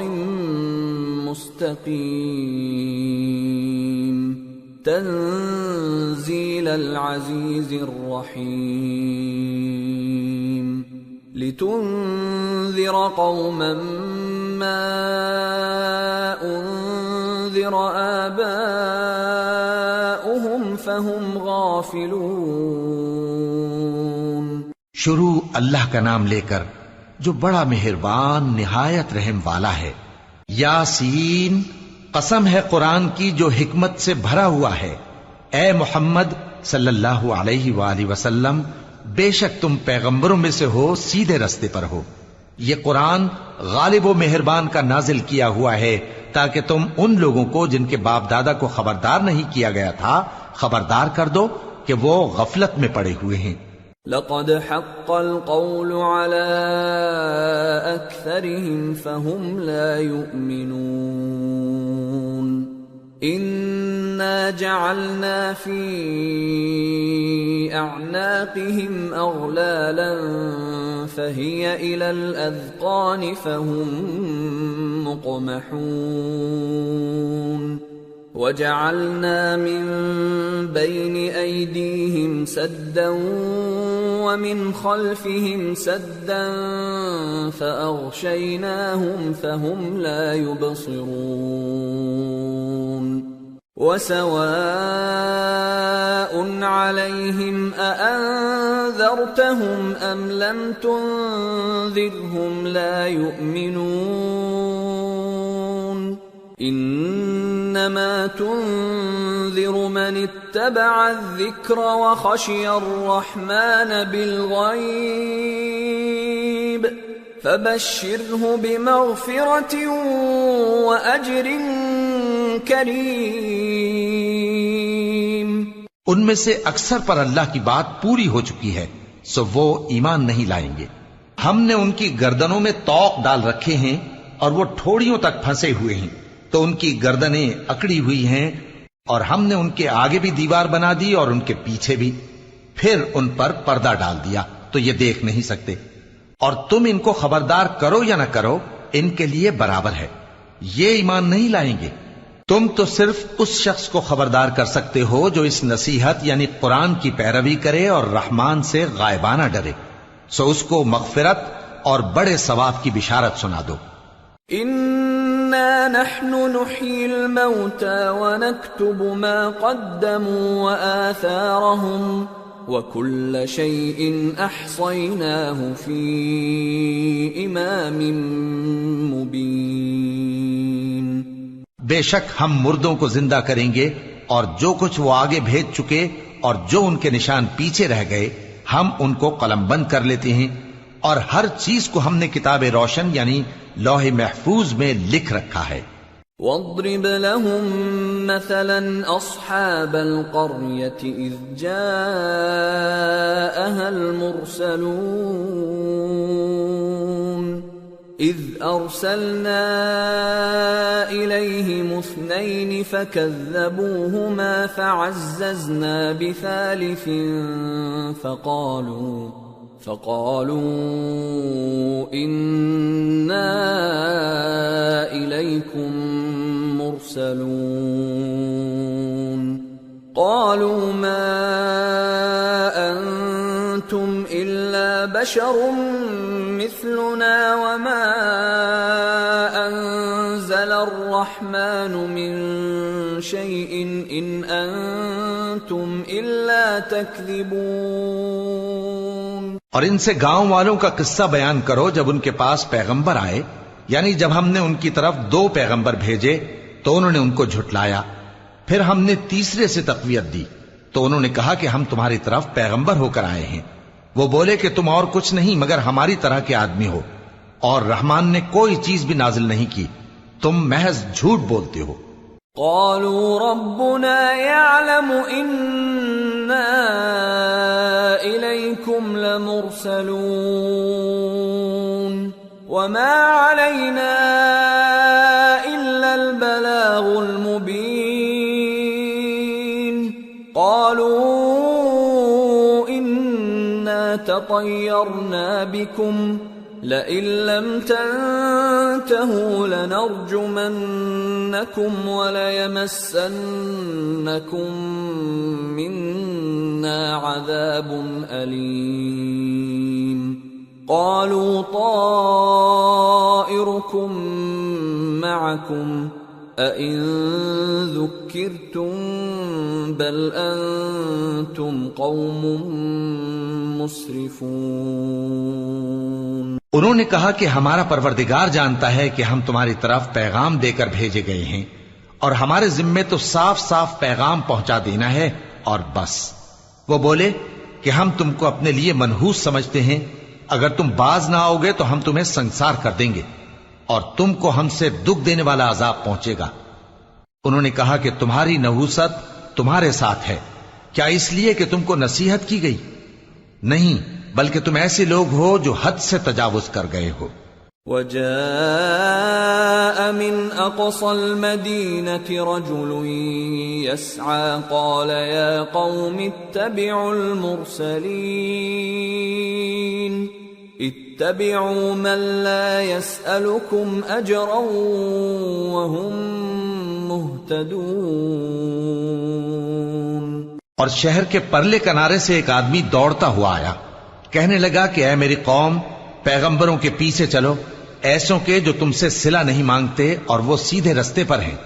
مستقیم تنزیل العزیز الرحیم لتنذر قوما ما انذر آباؤهم فهم غافلون۔ شروع اللہ کا نام لے کر جو بڑا مہربان نہایت رحم والا ہے۔ یاسین، قسم ہے قرآن کی جو حکمت سے بھرا ہوا ہے۔ اے محمد صلی اللہ علیہ وآلہ وسلم، بے شک تم پیغمبروں میں سے ہو، سیدھے رستے پر ہو۔ یہ قرآن غالب و مہربان کا نازل کیا ہوا ہے تاکہ تم ان لوگوں کو جن کے باپ دادا کو خبردار نہیں کیا گیا تھا خبردار کر دو کہ وہ غفلت میں پڑے ہوئے ہیں۔ لقد حق القول على أكثرهم فهم لا يؤمنون إنا جعلنا في أعناقهم أغلالا فهي إلى الأذقان فهم مقمحون وَجَعَلْنَا مِن بَيْنِ أَيْدِيهِمْ سَدًّا وَمِنْ خَلْفِهِمْ سَدًّا فَأَغْشَيْنَاهُمْ فَهُمْ لَا يُبْصِرُونَ وَسَوَاءٌ عَلَيْهِمْ أَأَنذَرْتَهُمْ أَمْ لَمْ تُنذِرْهُمْ لَا يُؤْمِنُونَ انما تنذر من اتبع الذکر وخشی الرحمن بالغیب فبشره بمغفرة واجر کریم۔ ان میں سے اکثر پر اللہ کی بات پوری ہو چکی ہے سو وہ ایمان نہیں لائیں گے۔ ہم نے ان کی گردنوں میں طوق ڈال رکھے ہیں اور وہ ٹھوڑیوں تک پھنسے ہوئے ہیں، تو ان کی گردنیں اکڑی ہوئی ہیں، اور ہم نے ان کے آگے بھی دیوار بنا دی اور ان کے پیچھے بھی، پھر ان پر پردہ ڈال دیا تو یہ دیکھ نہیں سکتے۔ اور تم ان کو خبردار کرو یا نہ کرو ان کے لیے برابر ہے، یہ ایمان نہیں لائیں گے۔ تم تو صرف اس شخص کو خبردار کر سکتے ہو جو اس نصیحت یعنی قرآن کی پیروی کرے اور رحمان سے غائبانہ ڈرے، سو اس کو مغفرت اور بڑے ثواب کی بشارت سنا دو۔ إنا نحن نحيي الموتى ونكتب ما قدموا وآثارهم وكل شيء أحصيناه في إمام مبين۔ بے شک ہم مردوں کو زندہ کریں گے، اور جو کچھ وہ آگے بھیج چکے اور جو ان کے نشان پیچھے رہ گئے ہم ان کو قلم بند کر لیتے ہیں، اور ہر چیز کو ہم نے کتاب روشن یعنی لوح محفوظ میں لکھ رکھا ہے۔ واضرب لهم مثلا أصحاب القرية إذ جاءها المرسلون إذ أرسلنا إليهم اثنين فكذبوهما فعززنا بثالث فقالوا إنا إليكم مرسلون قالوا ما أنتم إلا بشر مثلنا وما أنزل الرحمن من شيء إن أنتم إلا تكذبون۔ اور ان سے گاؤں والوں کا قصہ بیان کرو جب ان کے پاس پیغمبر آئے، یعنی جب ہم نے ان کی طرف 2 پیغمبر بھیجے تو انہوں نے ان کو جھٹلایا، پھر ہم نے تیسرے سے تقویت دی تو انہوں نے کہا کہ ہم تمہاری طرف پیغمبر ہو کر آئے ہیں۔ وہ بولے کہ تم اور کچھ نہیں مگر ہماری طرح کے آدمی ہو، اور رحمان نے کوئی چیز بھی نازل نہیں کی، تم محض جھوٹ بولتے ہو۔ قالوا ربنا يعلم إنا إليكم لمرسلون وما علينا إلا البلاغ المبين قالوا إنا تطيرنا بكم لئن لم تنتهوا لنرجمنكم وليمسنكم منا عذاب أليم قالوا طائركم معكم أئن ذكرتم بل أنتم قوم مسرفون۔ انہوں نے کہا کہ ہمارا پروردگار جانتا ہے کہ ہم تمہاری طرف پیغام دے کر بھیجے گئے ہیں، اور ہمارے ذمے تو صاف صاف پیغام پہنچا دینا ہے اور بس۔ وہ بولے کہ ہم تم کو اپنے لیے منحوس سمجھتے ہیں، اگر تم باز نہ آؤ گے تو ہم تمہیں سنسار کر دیں گے اور تم کو ہم سے دکھ دینے والا عذاب پہنچے گا۔ انہوں نے کہا کہ تمہاری نحوست تمہارے ساتھ ہے، کیا اس لیے کہ تم کو نصیحت کی گئی؟ نہیں، بلکہ تم ایسے لوگ ہو جو حد سے تجاوز کر گئے ہو۔ وجاء من أقصى المدينة رجل يسعى قال يا قوم اتبعوا المرسلين اتبعوا من لا يسألكم أجرا وهم مهتدون۔ اور شہر کے پرلے کنارے سے ایک آدمی دوڑتا ہوا آیا، کہنے لگا کہ اے میری قوم، پیغمبروں کے پیچھے چلو، ایسوں کے جو تم سے صلہ نہیں مانگتے اور وہ سیدھے رستے پر ہیں۔